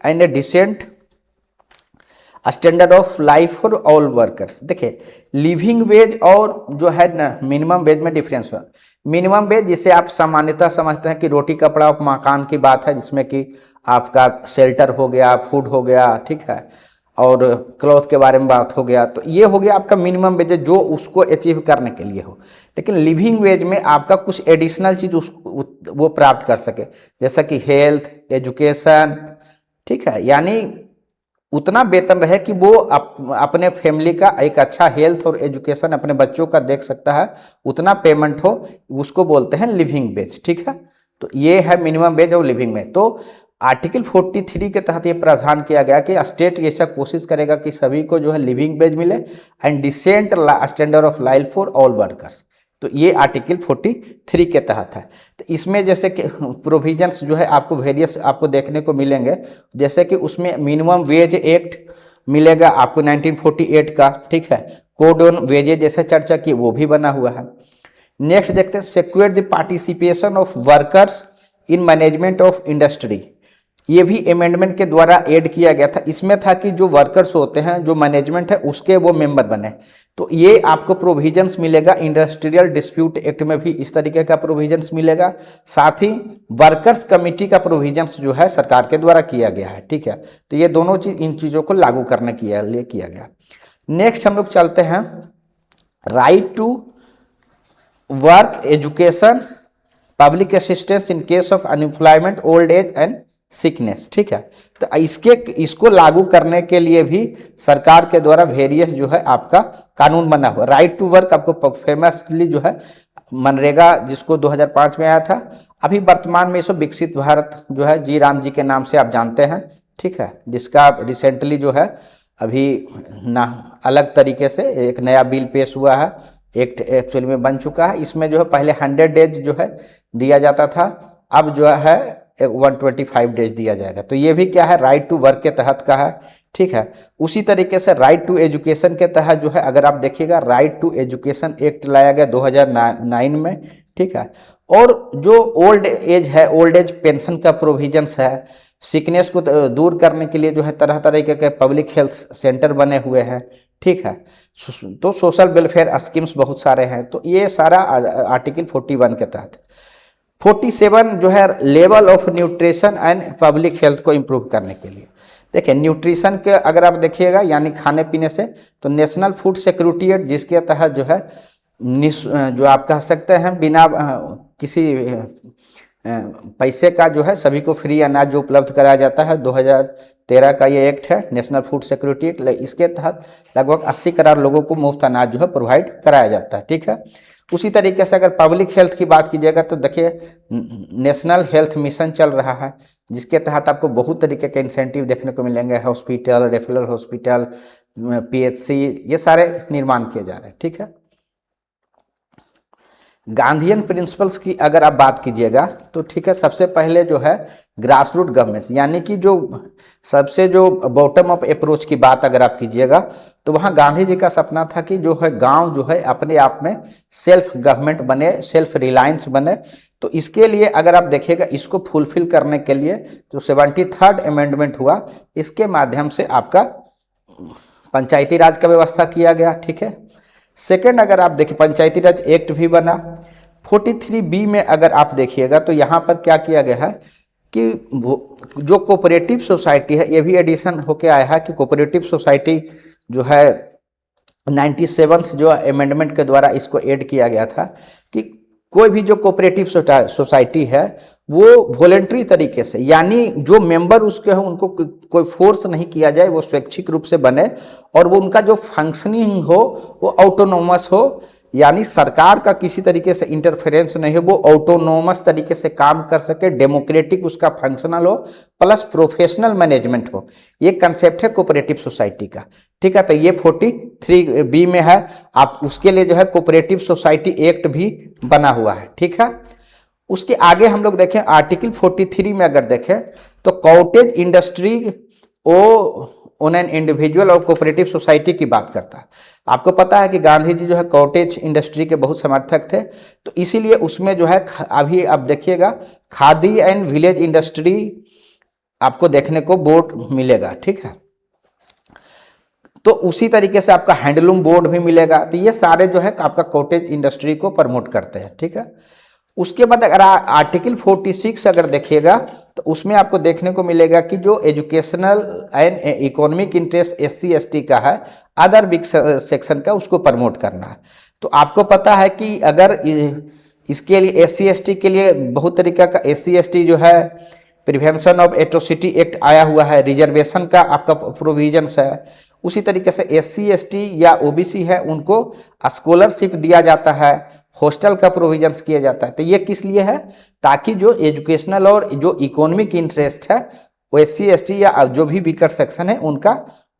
and a decent standard of life for all workers. देखिए लिविंग वेज और जो है ना मिनिमम वेज में डिफरेंस हुआ। मिनिमम वेज जिसे आप सामान्यतः समझते हैं कि रोटी कपड़ा और मकान की बात है, जिसमें कि आपका शेल्टर हो गया, फूड हो गया, ठीक है, और क्लॉथ के बारे में बात हो गया। तो ये हो गया आपका मिनिमम वेज जो उसको अचीव करने के लिए हो। लेकिन लिविंग वेज में आपका कुछ एडिशनल चीज़ वो प्राप्त कर सके, जैसा कि हेल्थ, एजुकेशन, ठीक है, यानी उतना वेतन रहे कि वो अपने फैमिली का एक अच्छा हेल्थ और एजुकेशन अपने बच्चों का देख सकता है, उतना पेमेंट हो, उसको बोलते हैं लिविंग वेज, ठीक है। तो ये है मिनिमम वेज और लिविंग वेज। तो आर्टिकल 43 के तहत ये प्रावधान किया गया कि स्टेट ऐसा कोशिश करेगा कि सभी को जो है लिविंग वेज मिले and decent standard of life for all workers. तो ये आर्टिकल 43 के तहत है। तो इसमें जैसे कि प्रोविजंस जो है आपको वेरियस आपको देखने को मिलेंगे, जैसे कि उसमें मिनिमम वेज एक्ट मिलेगा आपको 1948 का, ठीक है। कोड ऑन वेजेज जैसे चर्चा की वो भी बना हुआ है। नेक्स्ट देखते हैं secure the participation of workers in management of industry. ये भी अमेंडमेंट के द्वारा ऐड किया गया था। इसमें था कि जो वर्कर्स होते हैं, जो मैनेजमेंट है उसके वो मेंबर बने। तो ये आपको प्रोविजंस मिलेगा। इंडस्ट्रियल डिस्प्यूट एक्ट में भी इस तरीके का प्रोविजंस मिलेगा। साथ ही वर्कर्स कमेटी का प्रोविजंस जो है सरकार के द्वारा किया गया है, ठीक है। तो ये दोनों चीज इन चीज़ों को लागू करने के लिए किया गया। नेक्स्ट हम लोग चलते हैं right to work, education, public assistance in case of unemployment, old age and sickness, ठीक है। तो इसको लागू करने के लिए भी सरकार के द्वारा वेरियस जो है आपका कानून बना हुआ। राइट टू वर्क आपको फेमसली जो है मनरेगा जिसको 2005 में आया था, अभी वर्तमान में इसको विकसित भारत जो है जी राम जी के नाम से आप जानते हैं, ठीक है, जिसका रिसेंटली जो है अभी ना अलग तरीके से एक नया बिल पेश हुआ है, एक्ट एक्चुअली में बन चुका है। इसमें जो है पहले 100 डेज जो है दिया जाता था, अब जो है 125 डेज दिया जाएगा। तो ये भी क्या है राइट टू वर्क के तहत का है, ठीक है। उसी तरीके से राइट टू एजुकेशन के तहत जो है अगर आप देखिएगा राइट टू एजुकेशन एक्ट लाया गया 2009 में, ठीक है। और जो ओल्ड एज है, ओल्ड एज पेंशन का प्रोविजंस है, सिकनेस को दूर करने के लिए जो है तरह तरह के पब्लिक हेल्थ सेंटर बने हुए हैं, ठीक है। तो सोशल वेलफेयर स्कीम्स बहुत सारे हैं। तो ये सारा आर्टिकल 41 के तहत। 47 जो है level of nutrition and public health को इम्प्रूव करने के लिए। देखिए न्यूट्रिशन के अगर आप देखिएगा यानी खाने पीने से, तो नेशनल फूड सिक्योरिटी एक्ट जिसके तहत जो है जो आप कह सकते हैं बिना किसी पैसे का जो है सभी को फ्री अनाज जो उपलब्ध कराया जाता है, 2013 का ये एक्ट है नेशनल फूड सिक्योरिटी एक्ट। इसके तहत लगभग 80 करोड़ लोगों को मुफ्त अनाज जो है प्रोवाइड कराया जाता है, ठीक है। उसी तरीके से अगर पब्लिक हेल्थ की बात कीजिएगा तो देखिए नेशनल हेल्थ मिशन चल रहा है, जिसके तहत आपको बहुत तरीके के इंसेंटिव देखने को मिलेंगे। हॉस्पिटल, रेफरल हॉस्पिटल, पीएचसी, ये सारे निर्माण किए जा रहे हैं। ठीक है, गांधीयन प्रिंसिपल्स की अगर आप बात कीजिएगा तो ठीक है, सबसे पहले जो है ग्रास रूट गवर्नमेंट, यानी कि जो सबसे जो बॉटम अप अप्रोच की बात अगर आप कीजिएगा तो वहाँ गांधी जी का सपना था कि जो है गांव जो है अपने आप में सेल्फ गवर्नमेंट बने, सेल्फ रिलायंस बने। तो इसके लिए अगर आप देखिएगा, इसको फुलफिल करने के लिए जो 73rd अमेंडमेंट हुआ, इसके माध्यम से आपका पंचायती राज का व्यवस्था किया गया। ठीक है, सेकेंड अगर आप देखिए पंचायती राज एक्ट भी बना। 43B में अगर आप देखिएगा तो यहाँ पर क्या किया गया है कि जो कोऑपरेटिव सोसाइटी है, ये भी एडिशन होके आया है कि कोऑपरेटिव सोसाइटी जो है 97th जो अमेंडमेंट के द्वारा इसको ऐड किया गया था कि कोई भी जो कोऑपरेटिव सोसाइटी है वो वॉलेंट्री तरीके से, यानी जो मेंबर उसके हो उनको कोई फोर्स नहीं किया जाए, वो स्वैच्छिक रूप से बने और वो उनका जो फंक्शनिंग हो वो ऑटोनोमस हो, यानी सरकार का किसी तरीके से इंटरफेरेंस नहीं हो, वो ऑटोनोमस तरीके से काम कर सके, डेमोक्रेटिक उसका फंक्शनल हो, प्लस प्रोफेशनल मैनेजमेंट हो। ये कंसेप्ट है कोऑपरेटिव सोसाइटी का। ठीक है, तो ये 43B में है। आप उसके लिए जो है कोऑपरेटिव सोसाइटी एक्ट भी बना हुआ है। ठीक है, उसके आगे हम लोग देखें आर्टिकल 43 में अगर देखें तो cottage industry on an individual और कोऑपरेटिव सोसाइटी की बात करता है। आपको पता है कि गांधी जी जो है कॉटेज इंडस्ट्री के बहुत समर्थक थे, तो इसीलिए उसमें जो है अभी आप देखिएगा खादी एंड विलेज इंडस्ट्री आपको देखने को बोर्ड मिलेगा। ठीक है, तो उसी तरीके से आपका हैंडलूम बोर्ड भी मिलेगा। तो ये सारे जो है आपका कॉटेज इंडस्ट्री को प्रमोट करते हैं। ठीक है, उसके बाद अगर आर्टिकल 46 अगर देखिएगा तो उसमें आपको देखने को मिलेगा कि जो educational and economic interest SC ST का है, अदर बिग सेक्शन का, उसको प्रमोट करना है। तो आपको पता है कि अगर इसके लिए SC ST के लिए बहुत तरीका का SC ST जो है प्रिवेंशन ऑफ एट्रोसिटी एक्ट आया हुआ है, रिजर्वेशन का आपका प्रोविजंस है। उसी तरीके से SC ST या OBC है उनको स्कॉलरशिप दिया जाता है, हॉस्टल का प्रोविजंस किया जाता है। तो ये किस लिए है, ताकि जो एजुकेशनल और जो इकोनॉमिक इंटरेस्ट है वो SC ST या जो भी वीकर सेक्शन है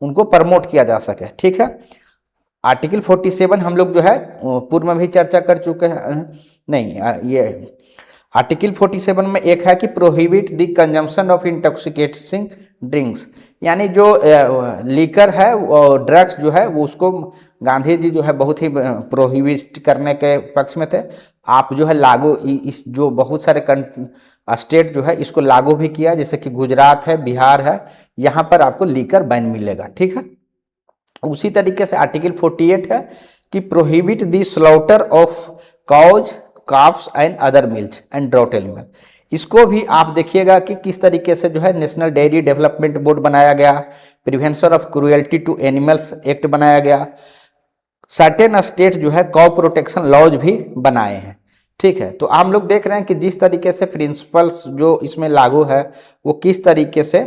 उनको प्रमोट किया जा सके। ठीक है, आर्टिकल 47 हम लोग जो है पूर्व में भी चर्चा कर चुके हैं। नहीं, ये आर्टिकल 47 में एक है कि prohibit the consumption of intoxicating drinks, यानी जो लीकर है और ड्रग्स जो है वो उसको गांधी जी जो है बहुत ही प्रोहिबिट करने के पक्ष में थे। आप जो है लागू इस जो बहुत सारे स्टेट जो है इसको लागू भी किया, जैसे कि गुजरात है, बिहार है, यहाँ पर आपको लीकर बैन मिलेगा। ठीक है, उसी तरीके से आर्टिकल 48 है कि prohibit the slaughter of cows, carbs and other mills and drought animal. इसको भी आप देखिएगा कि किस तरीके से जो है नेशनल डेयरी डेवलपमेंट बोर्ड बनाया गया, prevention of cruelty to animals act बनाया गया, सर्टेन स्टेट जो है कॉ प्रोटेक्शन लॉज भी बनाए हैं। ठीक है, तो हम लोग देख रहे हैं कि जिस तरीके से प्रिंसिपल्स जो इसमें लागू है वो किस तरीके से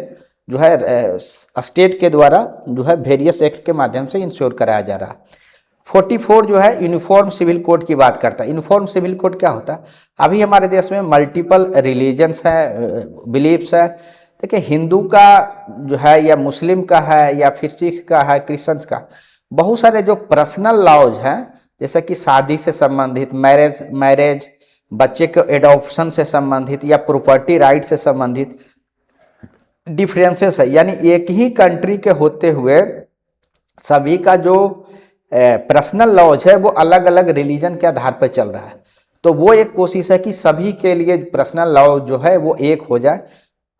जो है स्टेट के द्वारा जो है वेरियस एक्ट के माध्यम से इंश्योर कराया जा रहा है। 44 जो है यूनिफॉर्म सिविल कोड की बात करता है। यूनिफॉर्म सिविल कोड क्या होता है, अभी हमारे देश में मल्टीपल रिलीजन्स है, बिलीफ्स है। देखिए, हिंदू का जो है या मुस्लिम का है या फिर सिख का है, क्रिश्चियंस का, बहुत सारे जो पर्सनल लॉज हैं, जैसे कि शादी से संबंधित, मैरिज, बच्चे के एडॉप्शन से संबंधित या प्रॉपर्टी राइट से संबंधित डिफरेंसेस है। यानी एक ही कंट्री के होते हुए सभी का जो पर्सनल लॉज है वो अलग अलग रिलीजन के आधार पर चल रहा है। तो वो एक कोशिश है कि सभी के लिए पर्सनल लॉ जो है वो एक हो जाए।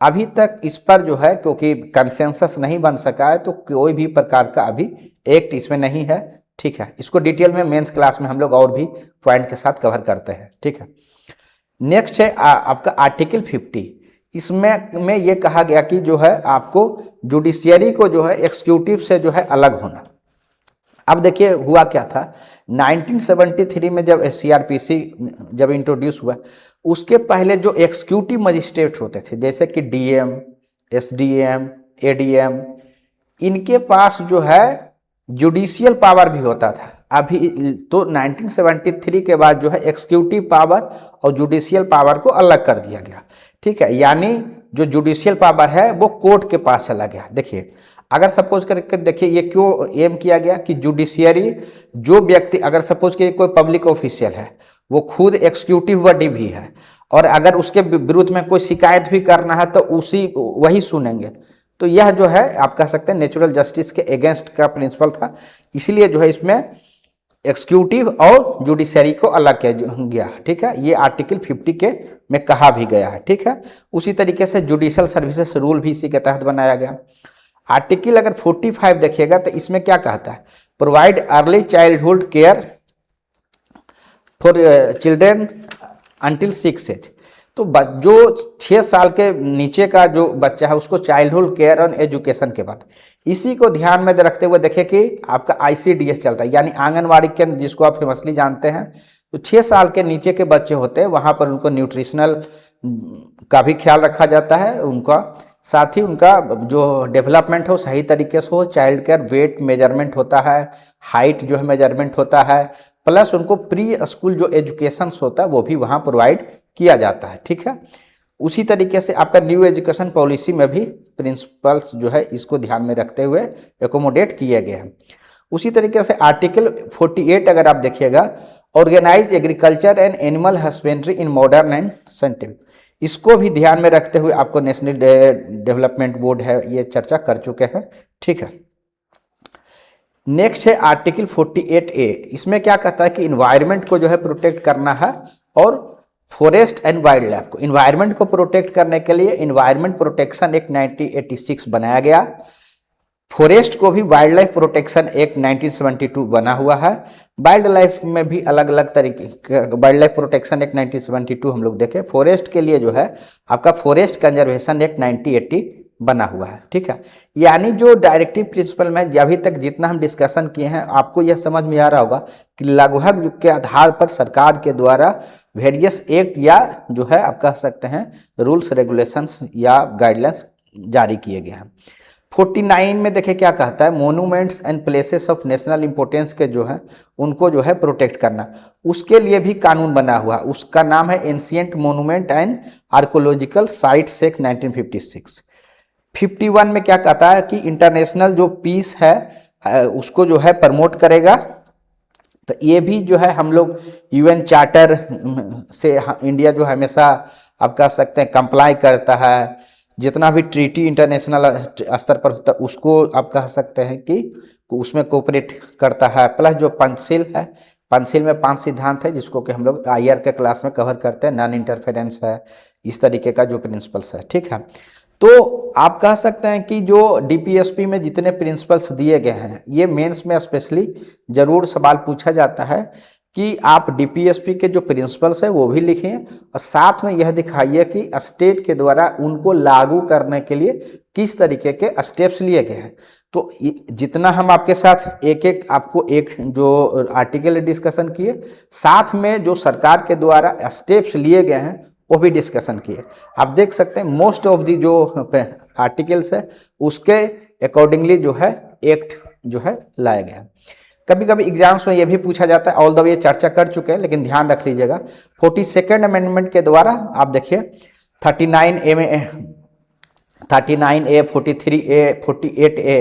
अभी तक इस पर जो है क्योंकि कंसेंसस नहीं बन सका है, तो कोई भी प्रकार का अभी एक्ट इसमें नहीं है। ठीक है, इसको डिटेल में मेंस क्लास में हम लोग और भी पॉइंट के साथ कवर करते हैं। ठीक है, नेक्स्ट है आपका आर्टिकल 50। इसमें ये कहा गया कि जो है आपको जुडिशियरी को जो है एक्सिक्यूटिव से जो है अलग होना। अब देखिए हुआ क्या था, 1973 में जब CRPC जब इंट्रोड्यूस हुआ, उसके पहले जो एक्सिक्यूटिव मजिस्ट्रेट होते थे जैसे कि DM, SDM, ADM, इनके पास जो है जुडिशियल पावर भी होता था। अभी तो 1973 के बाद जो है एक्सिक्यूटिव पावर और जुडिशियल पावर को अलग कर दिया गया, ठीक है। यानी जो जुडिशियल पावर है वो कोर्ट के पास चला गया। देखिए अगर सपोज करके देखिए ये क्यों एम किया गया कि जुडिशियरी जो व्यक्ति, अगर सपोज कि कोई पब्लिक ऑफिशियल है, वो खुद एग्जीक्यूटिव बॉडी भी है, और अगर उसके विरुद्ध में कोई शिकायत भी करना है तो उसी वही सुनेंगे। तो यह जो है आप कह सकते हैं नेचुरल जस्टिस के अगेंस्ट का प्रिंसिपल था, इसलिए जो है इसमें एक्सिक्यूटिव और जुडिशरी को अलग किया गया, ठीक है। ये आर्टिकल 50 के में कहा भी गया है, ठीक है। उसी तरीके से जुडिशियल सर्विसेज रूल भी इसी के तहत बनाया गया। आर्टिकल अगर 45 देखिएगा तो इसमें क्या कहता है, provide early childhood care for children until 6 age. तो जो 6 साल के नीचे का जो बच्चा है उसको चाइल्डहुड केयर और एजुकेशन के बाद, इसी को ध्यान में रखते हुए देखिए कि आपका ICDS चलता है, यानी आंगनवाड़ी केंद्र, जिसको आप फेमसली जानते हैं। तो 6 साल के नीचे के बच्चे होते हैं वहाँ पर उनको न्यूट्रिशनल का भी ख्याल रखा जाता है, उनका साथ ही उनका जो डेवलपमेंट हो सही तरीके से हो, चाइल्ड केयर वेट मेजरमेंट होता है, हाइट जो है मेजरमेंट होता है, प्लस उनको प्री स्कूल जो एजुकेशन होता है वो भी वहाँ प्रोवाइड किया जाता है, ठीक है। उसी तरीके से आपका न्यू एजुकेशन पॉलिसी में भी प्रिंसिपल्स जो है इसको ध्यान में रखते हुए एकोमोडेट किए गए हैं। उसी तरीके से आर्टिकल 48 अगर आप देखिएगा, organise agriculture and animal husbandry in modern and scientific, इसको भी ध्यान में रखते हुए आपको नेशनल डेवलपमेंट बोर्ड है ये चर्चा कर चुके हैं, ठीक है। नेक्स्ट है आर्टिकल 48A, इसमें क्या कहता है कि इन्वायरमेंट को जो है प्रोटेक्ट करना है, और फॉरेस्ट एंड वाइल्ड लाइफ को, इन्वायरमेंट को प्रोटेक्ट करने के लिए इन्वायरमेंट प्रोटेक्शन एक्ट 1986 बनाया गया। फॉरेस्ट को भी वाइल्ड लाइफ प्रोटेक्शन एक्ट 1972 बना हुआ है। वाइल्ड लाइफ में भी अलग अलग तरीके, वाइल्ड लाइफ प्रोटेक्शन एक्ट 1972 हम लोग देखें। फॉरेस्ट के लिए जो है आपका फॉरेस्ट कंजर्वेशन एक्ट 1980 बना हुआ है, ठीक है। यानी जो डायरेक्टिव प्रिंसिपल में अभी तक जितना हम डिस्कशन किए हैं, आपको यह समझ में आ रहा होगा कि लगभग के आधार पर सरकार के द्वारा वेरियस एक्ट या जो है आप कह सकते हैं रूल्स रेगुलेशंस या गाइडलाइंस जारी किए गए हैं। 49 में देखें क्या कहता है, monuments and places of national importance के जो है उनको जो है प्रोटेक्ट करना, उसके लिए भी कानून बना हुआ, उसका नाम है ancient monument and archaeological sites act 1956। 51 में क्या कहता है कि इंटरनेशनल जो पीस है उसको जो है प्रमोट करेगा। तो ये भी जो है हम लोग UN चार्टर से इंडिया जो हमेशा आप कह सकते हैं कंप्लाई करता है, जितना भी ट्रीटी इंटरनेशनल स्तर पर होता है उसको आप कह सकते हैं कि उसमें कोऑपरेट करता है। प्लस जो पंचशील है, पंचशील में 5 सिद्धांत है जिसको कि हम लोग IR के क्लास में कवर करते हैं, नॉन इंटरफेरेंस है, इस तरीके का जो प्रिंसिपल्स है, ठीक है। तो आप कह सकते हैं कि जो DPSP में जितने प्रिंसिपल्स दिए गए हैं, ये मेंस में स्पेशली जरूर सवाल पूछा जाता है कि आप DPSP के जो प्रिंसिपल्स है वो भी लिखें, और साथ में यह दिखाइए कि स्टेट के द्वारा उनको लागू करने के लिए किस तरीके के स्टेप्स लिए गए हैं। तो जितना हम आपके साथ एक एक आपको एक जो आर्टिकल डिस्कशन किए, साथ में जो सरकार के द्वारा स्टेप्स लिए गए हैं वो भी डिस्कशन किए। आप देख सकते हैं मोस्ट ऑफ दी जो आर्टिकल्स है उसके अकॉर्डिंगली जो है एक्ट जो है लाए गए हैं। कभी कभी एग्जाम्स में ये भी पूछा जाता है, ऑल्दो ये चर्चा कर चुके हैं लेकिन ध्यान रख लीजिएगा, 42nd अमेंडमेंट के द्वारा आप देखिए 39A में 39A 43A 48A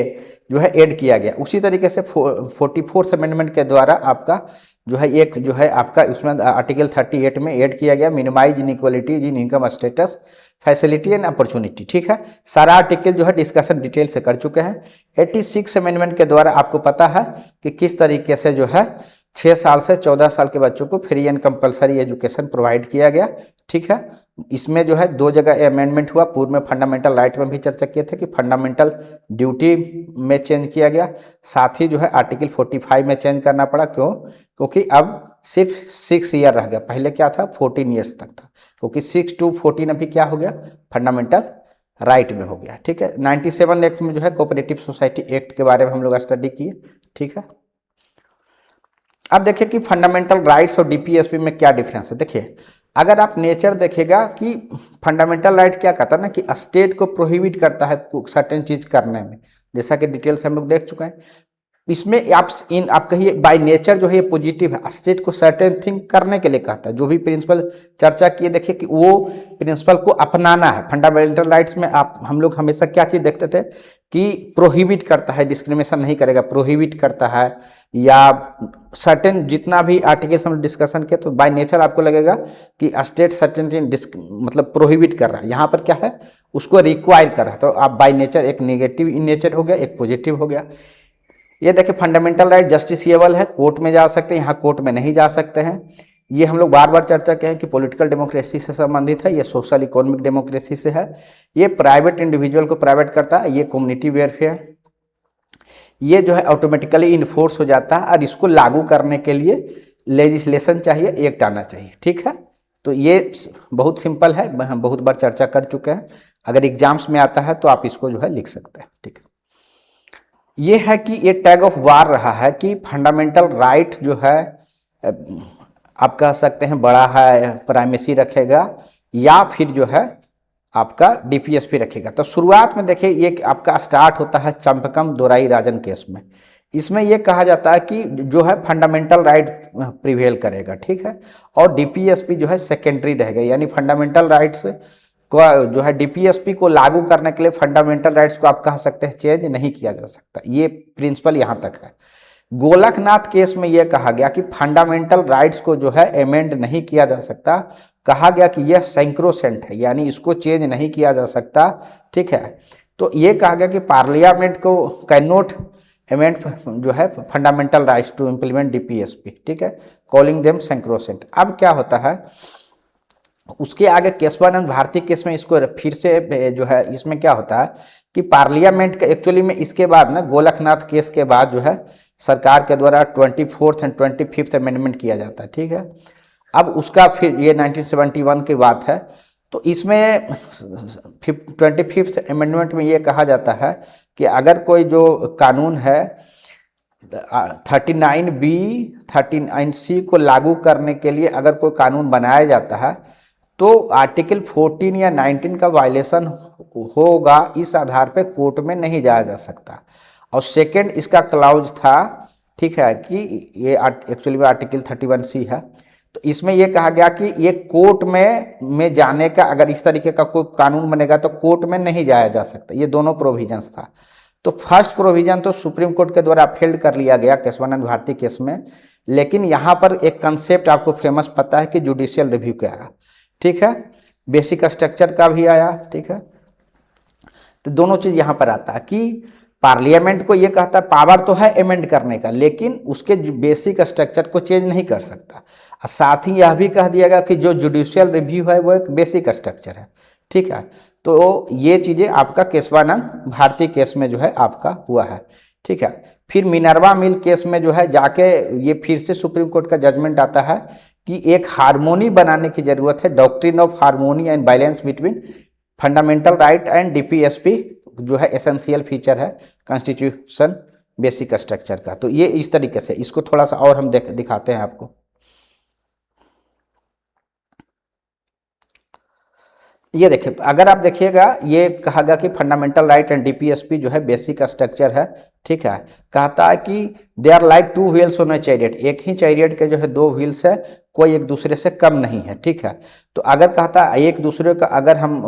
जो है ऐड किया गया। उसी तरीके से 44th अमेंडमेंट के द्वारा आपका जो है एक जो है आपका उसमें आर्टिकल 38 में ऐड किया गया, minimise inequalities in income status facility and opportunity, ठीक है। सारा आर्टिकल जो है डिस्कशन डिटेल से कर चुके हैं। 86 अमेंडमेंट के द्वारा आपको पता है कि किस तरीके से जो है 6 साल से 14 साल के बच्चों को free and compulsory education provide किया गया, ठीक है। इसमें जो है 2 जगह अमेंडमेंट हुआ, पूर्व में फंडामेंटल राइट में भी चर्चा किए थे कि फंडामेंटल ड्यूटी में चेंज किया गया, साथ ही जो है आर्टिकल 45 में चेंज करना पड़ा। क्यों? क्योंकि अब सिर्फ 6 ईयर रह गया, पहले क्या था 14 ईयर्स तक था, क्योंकि 6 to 14 अभी क्या हो गया फंडामेंटल राइट में हो गया, ठीक है। 97 एक्ट में जो है कोऑपरेटिव सोसाइटी एक्ट के बारे में हम लोग स्टडी किए, ठीक है। अब देखिए कि फंडामेंटल राइट्स और DPSP में क्या डिफरेंस है। देखिए अगर आप नेचर देखेगा कि फंडामेंटल राइट क्या कहता है ना कि स्टेट को प्रोहिबिट करता है सर्टेन चीज करने में, जैसा कि डिटेल से हम लोग देख चुके हैं। इसमें आप कहिए बाय नेचर जो है ये पॉजिटिव है, स्टेट को सर्टेन थिंग करने के लिए कहता है। जो भी प्रिंसिपल चर्चा किए देखिए कि वो प्रिंसिपल को अपनाना है। फंडामेंटल राइट्स में आप हम लोग हमेशा क्या चीज़ देखते थे कि प्रोहिबिट करता है, डिस्क्रिमिनेशन नहीं करेगा, प्रोहिबिट करता है, या सर्टेन जितना भी आर्टिकल्स हम डिस्कशन किए तो बाय नेचर आपको लगेगा कि स्टेट सर्टेन मतलब प्रोहिबिट कर रहा है। यहाँ पर क्या है, उसको रिक्वायर कर रहा है। तो आप बाय नेचर एक नेगेटिव इन नेचर हो गया, एक पॉजिटिव हो गया। ये देखिए फंडामेंटल राइट जस्टिसिएबल है, कोर्ट में जा सकते हैं, यहाँ कोर्ट में नहीं जा सकते हैं। ये हम लोग बार बार चर्चा किए हैं कि पॉलिटिकल डेमोक्रेसी से संबंधित है, ये सोशल इकोनॉमिक डेमोक्रेसी से है। ये प्राइवेट इंडिविजुअल को प्राइवेट करता है, ये कम्युनिटी वेलफेयर, ये जो है ऑटोमेटिकली इन्फोर्स हो जाता है और इसको लागू करने के लिए लेजिस्लेशन चाहिए, एक्ट आना चाहिए। ठीक है, तो ये बहुत सिंपल है, हम बहुत बार चर्चा कर चुके हैं। अगर एग्जाम्स में आता है तो आप इसको जो है लिख सकते हैं। ठीक है, ये है कि ये टैग ऑफ वार रहा है कि फंडामेंटल राइट जो है आप कह सकते हैं बड़ा है, प्राइमेसी रखेगा, या फिर जो है आपका डीपीएसपी रखेगा। तो शुरुआत में देखिए ये आपका स्टार्ट होता है चंपकम दोराई राजन केस में। इसमें यह कहा जाता है कि जो है फंडामेंटल राइट प्रिवेल करेगा। ठीक है, और डीपीएसपी जो है सेकेंडरी रहेगा, यानी फंडामेंटल राइट्स को जो है डीपीएसपी को लागू करने के लिए फंडामेंटल राइट्स को आप कह सकते हैं चेंज नहीं किया जा सकता। ये प्रिंसिपल यहाँ तक है। गोलकनाथ केस में यह कहा गया कि फंडामेंटल राइट्स को जो है अमेंड नहीं किया जा सकता, कहा गया कि यह सैंक्रोसेंट है, यानी इसको चेंज नहीं किया जा सकता। ठीक है, तो ये कहा गया कि पार्लियामेंट को कैन नॉट अमेंड जो है fundamental rights to implement DPSP. ठीक है, कॉलिंग देम सैंक्रोसेंट। अब क्या होता है उसके आगे केशवानंद भारती केस में इसको फिर से जो है इसमें क्या होता है कि पार्लियामेंट का एक्चुअली में इसके बाद ना गोलकनाथ केस के बाद जो है सरकार के द्वारा 24th एंड 25th अमेंडमेंट किया जाता है। ठीक है, अब उसका फिर ये 1971 की बात है। तो इसमें 25th अमेंडमेंट में ये कहा जाता है कि अगर कोई जो कानून है 39B 39C को लागू करने के लिए अगर कोई कानून बनाया जाता है तो आर्टिकल 14 या 19 का वायलेशन होगा, इस आधार पे कोर्ट में नहीं जाया जा सकता। और सेकंड इसका क्लाउज था, ठीक है, कि ये एक्चुअली में आर्टिकल 31C है। तो इसमें यह कहा गया कि ये कोर्ट में जाने का अगर इस तरीके का कोई कानून बनेगा तो कोर्ट में नहीं जाया जा सकता। ये दोनों प्रोविजंस था। तो फर्स्ट प्रोविजन तो सुप्रीम कोर्ट के द्वारा अपहेल्ड कर लिया गया केशवानंद भारती केस में, लेकिन यहाँ पर एक कंसेप्ट आपको फेमस पता है कि जुडिशियल रिव्यू क्या है। ठीक है, बेसिक स्ट्रक्चर का भी आया। ठीक है, तो दोनों चीज यहाँ पर आता है कि पार्लियामेंट को ये कहता है पावर तो है अमेंड करने का, लेकिन उसके बेसिक स्ट्रक्चर को चेंज नहीं कर सकता। और साथ ही यह भी कह दिया गया कि जो जुडिशियल रिव्यू है वो एक बेसिक स्ट्रक्चर है। ठीक है, तो ये चीज़ें आपका केशवानंद भारती केस में जो है आपका हुआ है। ठीक है, फिर मिनर्वा मिल केस में जो है जाके ये फिर से सुप्रीम कोर्ट का जजमेंट आता है कि एक हार्मोनी बनाने की जरूरत है, doctrine of harmony and balance between fundamental right and DPSP जो है एसेंशियल फीचर है कॉन्स्टिट्यूशन बेसिक स्ट्रक्चर का। तो ये इस तरीके से इसको थोड़ा सा और हम दिखाते हैं आपको। ये देखिए, अगर आप देखिएगा ये कहा गया कि फंडामेंटल राइट एंड डीपीएसपी जो है बेसिक स्ट्रक्चर है। ठीक है, कहता है कि they are like two wheels on a chariot, एक ही चैरियट के जो है दो व्हील्स है, कोई एक दूसरे से कम नहीं है। ठीक है, तो अगर कहता है एक दूसरे का अगर हम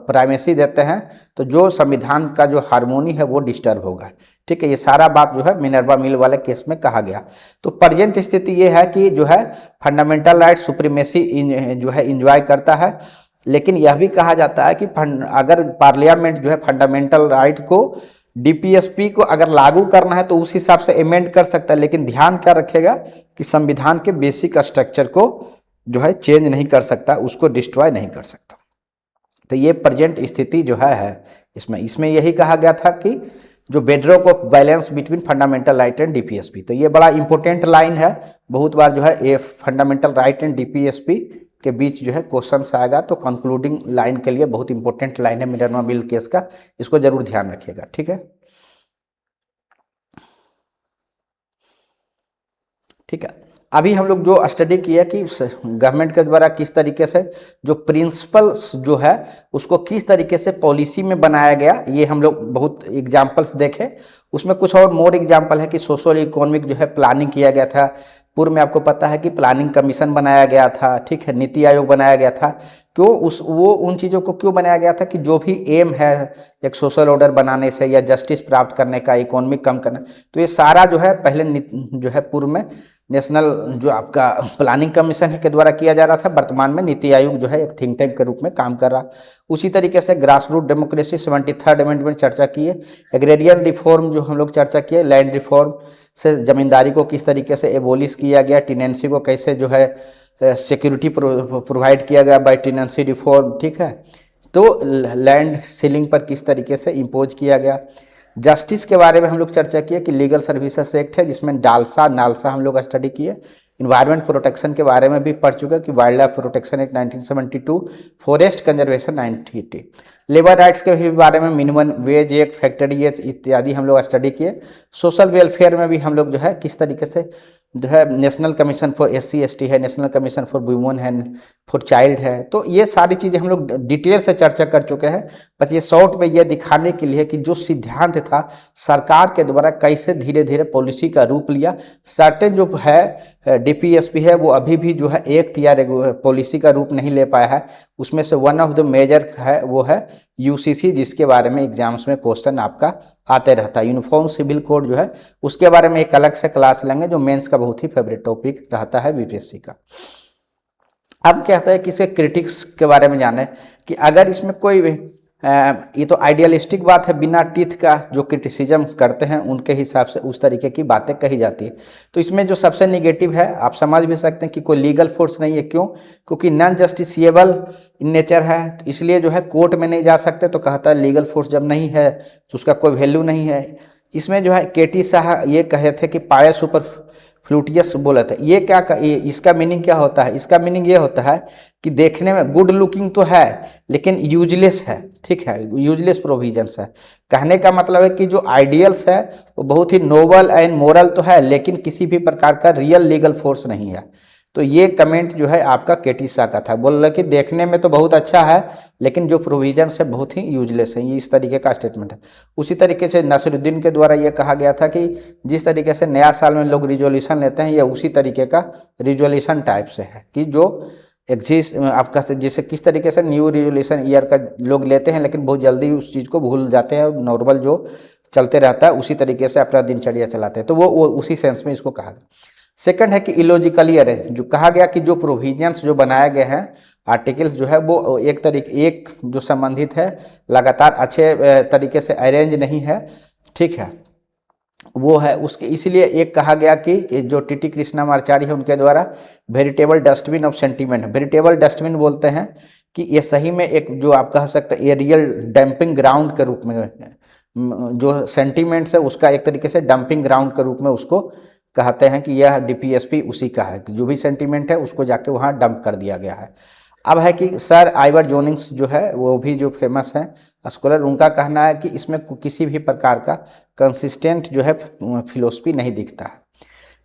प्राइमेसी देते हैं तो जो संविधान का जो हार्मोनी है वो डिस्टर्ब होगा। ठीक है, ये सारा बात जो है मिनर्वा मिल वाले केस में कहा गया। तो प्रेजेंट स्थिति ये है कि जो है फंडामेंटल राइट सुप्रीमेसी जो है इंजॉय करता है, लेकिन यह भी कहा जाता है कि अगर पार्लियामेंट जो है फंडामेंटल राइट को डीपीएसपी को अगर लागू करना है तो उस हिसाब से अमेंड कर सकता है, लेकिन ध्यान क्या रखेगा कि संविधान के बेसिक स्ट्रक्चर को जो है चेंज नहीं कर सकता, उसको डिस्ट्रॉय नहीं कर सकता। तो ये प्रेजेंट स्थिति जो है इसमें यही कहा गया था कि जो bedrock of balance between fundamental right and DPSP. तो ये बड़ा इंपॉर्टेंट लाइन है, बहुत बार जो है ये फंडामेंटल राइट एंड डीपीएसपी के बीच जो है क्वेश्चन आएगा। तो कंक्लूडिंग लाइन के लिए बहुत इंपॉर्टेंट लाइन है मिनर्वा मिल केस का, इसको जरूर ध्यान रखिएगा। ठीक है, ठीक है। अभी हम लोग जो स्टडी किया कि गवर्नमेंट के द्वारा किस तरीके से जो प्रिंसिपल्स जो है उसको किस तरीके से पॉलिसी में बनाया गया, ये हम लोग बहुत एग्जाम्पल्स देखे। उसमें कुछ और मोर एग्जाम्पल है कि सोशल इकोनॉमिक जो है प्लानिंग किया गया था। पूर्व में आपको पता है कि प्लानिंग कमीशन बनाया गया था, ठीक है, नीति आयोग बनाया गया था। क्यों उन चीज़ों को क्यों बनाया गया था कि जो भी एम है एक सोशल ऑर्डर बनाने से या जस्टिस प्राप्त करने का, इकोनॉमी कम करना, तो ये सारा जो है पहले जो है पूर्व में नेशनल जो आपका प्लानिंग कमीशन है के द्वारा किया जा रहा था। वर्तमान में नीति आयोग जो है एक थिंक टैंक के रूप में काम कर रहा। उसी तरीके से grass root democracy 73rd amendment चर्चा किए। एग्रेरियन रिफॉर्म जो हम लोग चर्चा किए, लैंड रिफॉर्म से जमींदारी को किस तरीके से एबोलिश किया गया, टेनेंसी को कैसे जो है सिक्योरिटी प्रोवाइड किया गया बाय टेनेंसी रिफॉर्म, ठीक है। तो लैंड सीलिंग पर किस तरीके से इम्पोज किया गया। जस्टिस के बारे में हम लोग चर्चा किए कि लीगल सर्विसेज एक्ट है जिसमें नालसा हम लोग स्टडी किए। इन्वायरमेंट प्रोटेक्शन के बारे में भी पढ़ चुके कि wildlife protection act 1972, forest conservation 1980। Labour rights के भी बारे में minimum wage act, factory age इत्यादि हम लोग स्टडी किए। सोशल वेलफेयर में भी हम लोग जो है किस तरीके से जो है नेशनल कमीशन फॉर SC/ST है, नेशनल कमीशन फॉर वुमेन है, फॉर चाइल्ड है। तो ये सारी चीज़ें हम लोग डिटेल से चर्चा कर चुके हैं। बस ये शॉर्ट में ये दिखाने के लिए कि जो सिद्धांत था सरकार के द्वारा कैसे धीरे धीरे पॉलिसी का रूप लिया। सर्टेन जो है DPSP है वो अभी भी जो है एक्ट या पॉलिसी का रूप नहीं ले पाया है। उसमें से वन ऑफ द मेजर है वो है UCC, जिसके बारे में एग्जाम्स में क्वेश्चन आपका आते रहता है। यूनिफॉर्म सिविल कोड जो है उसके बारे में एक अलग से क्लास लेंगे, जो मेंस का बहुत ही फेवरेट टॉपिक रहता है BPSC का। अब क्या होता है कि इसके क्रिटिक्स के बारे में जाने कि अगर इसमें कोई ये तो आइडियलिस्टिक बात है, बिना टीथ का जो क्रिटिसिज्म करते हैं उनके हिसाब से उस तरीके की बातें कही जाती है। तो इसमें जो सबसे निगेटिव है आप समझ भी सकते हैं कि कोई लीगल फोर्स नहीं है। क्यों? क्योंकि नॉन जस्टिसिएबल इन नेचर है, तो इसलिए जो है कोर्ट में नहीं जा सकते। तो कहता है लीगल फोर्स जब नहीं है तो उसका कोई वैल्यू नहीं है। इसमें जो है KT शाह ये कहे थे कि पायल सुपर फ्लूटियस बोला था। ये क्या इसका मीनिंग क्या होता है? इसका मीनिंग ये होता है कि देखने में गुड लुकिंग तो है लेकिन यूजलेस है, ठीक है, यूजलेस प्रोविजंस है। कहने का मतलब है कि जो आइडियल्स है वो बहुत ही नोबल एंड मोरल तो है लेकिन किसी भी प्रकार का रियल लीगल फोर्स नहीं है। तो ये कमेंट जो है आपका KT शाह का था। बोल रहा कि देखने में तो बहुत अच्छा है लेकिन जो प्रोविजंस है बहुत ही यूजलेस है। ये इस तरीके का स्टेटमेंट है। उसी तरीके से नसरुद्दीन के द्वारा ये कहा गया था कि जिस तरीके से नया साल में लोग रिजोल्यूशन लेते हैं ये उसी तरीके का रिजोल्यूशन टाइप से है कि जो एग्जिस्ट आपका जैसे किस तरीके से न्यू रिजोल्यूशन ईयर का लोग लेते हैं लेकिन बहुत जल्दी उस चीज़ को भूल जाते हैं। नॉर्मल जो चलते रहता है उसी तरीके से अपना दिनचर्या चलाते हैं। तो वो उसी सेंस में इसको कहा गया। सेकंड है कि इलॉजिकलियर है, जो कहा गया कि जो प्रोविजंस जो बनाए गए हैं आर्टिकल्स जो है वो एक जो संबंधित है लगातार अच्छे तरीके से अरेंज नहीं है, ठीक है, वो है उसके। इसलिए एक कहा गया कि जो TT कृष्णामाचार्य है उनके द्वारा veritable dustbin of sentiment, veritable dustbin बोलते हैं कि ये सही में एक जो आप कह सकते हैं एरियल डंपिंग ग्राउंड के रूप में जो सेंटीमेंट्स है उसका एक तरीके से डंपिंग ग्राउंड के रूप में उसको कहते हैं कि यह DPSP उसी का है कि जो भी सेंटीमेंट है उसको जाके वहाँ डंप कर दिया गया है। अब है कि सर आइवर जोनिंग्स जो है वो भी जो फेमस है स्कॉलर, उनका कहना है कि इसमें किसी भी प्रकार का कंसिस्टेंट जो है फिलोसफी नहीं दिखता है।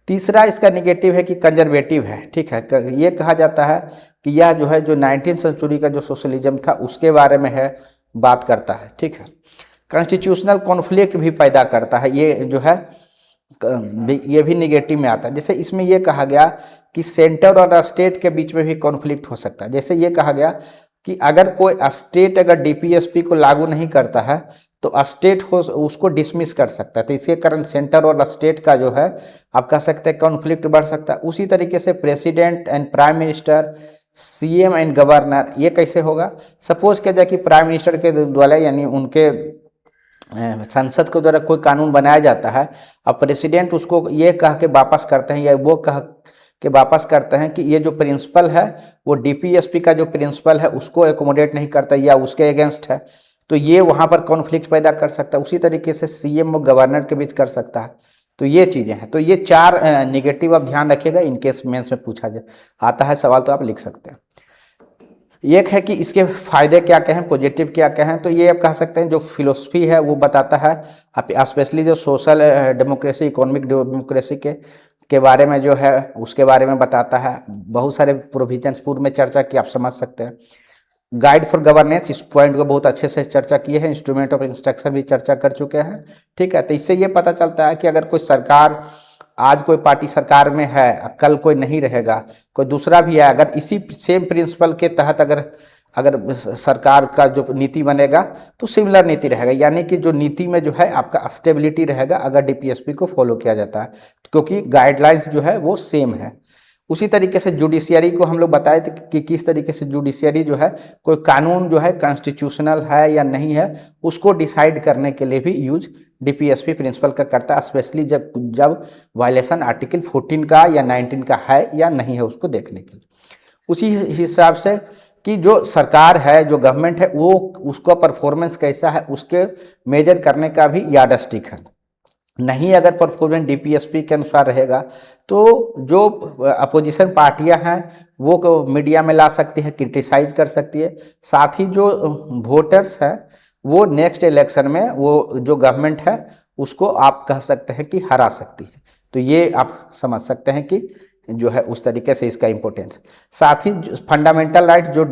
तीसरा इसका निगेटिव है कि कंजर्वेटिव है, ठीक है। ये कहा जाता है कि यह जो है जो 19वीं सेंचुरी का जो सोशलिज्म था उसके बारे में है, बात करता है, ठीक है। कॉन्स्टिट्यूशनल कॉन्फ्लिक्ट भी पैदा करता है, ये जो है ये भी निगेटिव में आता है। जैसे इसमें ये कहा गया कि सेंटर और स्टेट के बीच में भी कॉन्फ्लिक्ट हो सकता है। जैसे ये कहा गया कि अगर कोई स्टेट अगर DPSP को लागू नहीं करता है तो स्टेट हो उसको डिसमिस कर सकता है। तो इसके कारण सेंटर और स्टेट का जो है आप कह सकते हैं कॉन्फ्लिक्ट बढ़ सकता है। उसी तरीके से president and prime minister, CM and governor, ये कैसे होगा? सपोज किया जाए कि प्राइम मिनिस्टर के द्वारा यानी उनके संसद के द्वारा कोई कानून बनाया जाता है, अब प्रेसिडेंट उसको ये कह के वापस करते हैं या वो कह के वापस करते हैं कि ये जो प्रिंसिपल है वो DPSP का जो प्रिंसिपल है उसको एकोमोडेट नहीं करता या उसके अगेंस्ट है, तो ये वहाँ पर कॉन्फ्लिक्ट पैदा कर सकता है। उसी तरीके से CM और गवर्नर के बीच कर सकता है। तो ये चीज़ें हैं। तो ये 4 निगेटिव आप ध्यान रखिएगा, इनकेस मेंस में पूछा जाए आता है सवाल तो आप लिख सकते हैं। एक है कि इसके फायदे क्या क्या हैं, पॉजिटिव क्या क्या हैं। तो ये आप कह सकते हैं जो फिलोसफी है वो बताता है, स्पेशली जो सोशल डेमोक्रेसी, इकोनॉमिक डेमोक्रेसी के के बारे में जो है उसके बारे में बताता है। बहुत सारे प्रोविजंस पूर्व में चर्चा की, आप समझ सकते हैं। गाइड फॉर गवर्नेंस, इस पॉइंट को बहुत अच्छे से चर्चा किए हैं। इंस्ट्रूमेंट ऑफ इंस्ट्रक्शन भी चर्चा कर चुके हैं, ठीक है। तो इससे ये पता चलता है कि अगर कोई सरकार, आज कोई पार्टी सरकार में है, कल कोई नहीं रहेगा, कोई दूसरा भी है, अगर इसी सेम प्रिंसिपल के तहत अगर अगर सरकार का जो नीति बनेगा तो सिमिलर नीति रहेगा, यानी कि जो नीति में जो है आपका स्टेबिलिटी रहेगा अगर डीपीएसपी को फॉलो किया जाता है, क्योंकि गाइडलाइंस जो है वो सेम है। उसी तरीके से जुडिशियरी को हम लोग बताए थे कि किस तरीके से जुडिशियरी जो है कोई कानून जो है कॉन्स्टिट्यूशनल है या नहीं है उसको डिसाइड करने के लिए भी यूज डीपीएसपी प्रिंसिपल का करता है, स्पेशली जब जब वायलेशन आर्टिकल 14 का या 19 का है या नहीं है उसको देखने के लिए। उसी हिसाब से कि जो सरकार है, जो गवर्नमेंट है, वो उसका परफॉर्मेंस कैसा है उसके मेजर करने का भी यार्डस्टिक है। नहीं अगर परफॉर्मेंस डीपीएसपी के अनुसार रहेगा तो जो अपोजिशन पार्टियां हैं वो मीडिया में ला सकती है, क्रिटिसाइज कर सकती है, साथ ही जो वोटर्स हैं वो नेक्स्ट इलेक्शन में वो जो गवर्नमेंट है उसको आप कह सकते हैं कि हरा सकती है। तो ये आप समझ सकते हैं कि जो है उस तरीके से इसका इम्पोर्टेंस। साथ ही फंडामेंटल राइट जो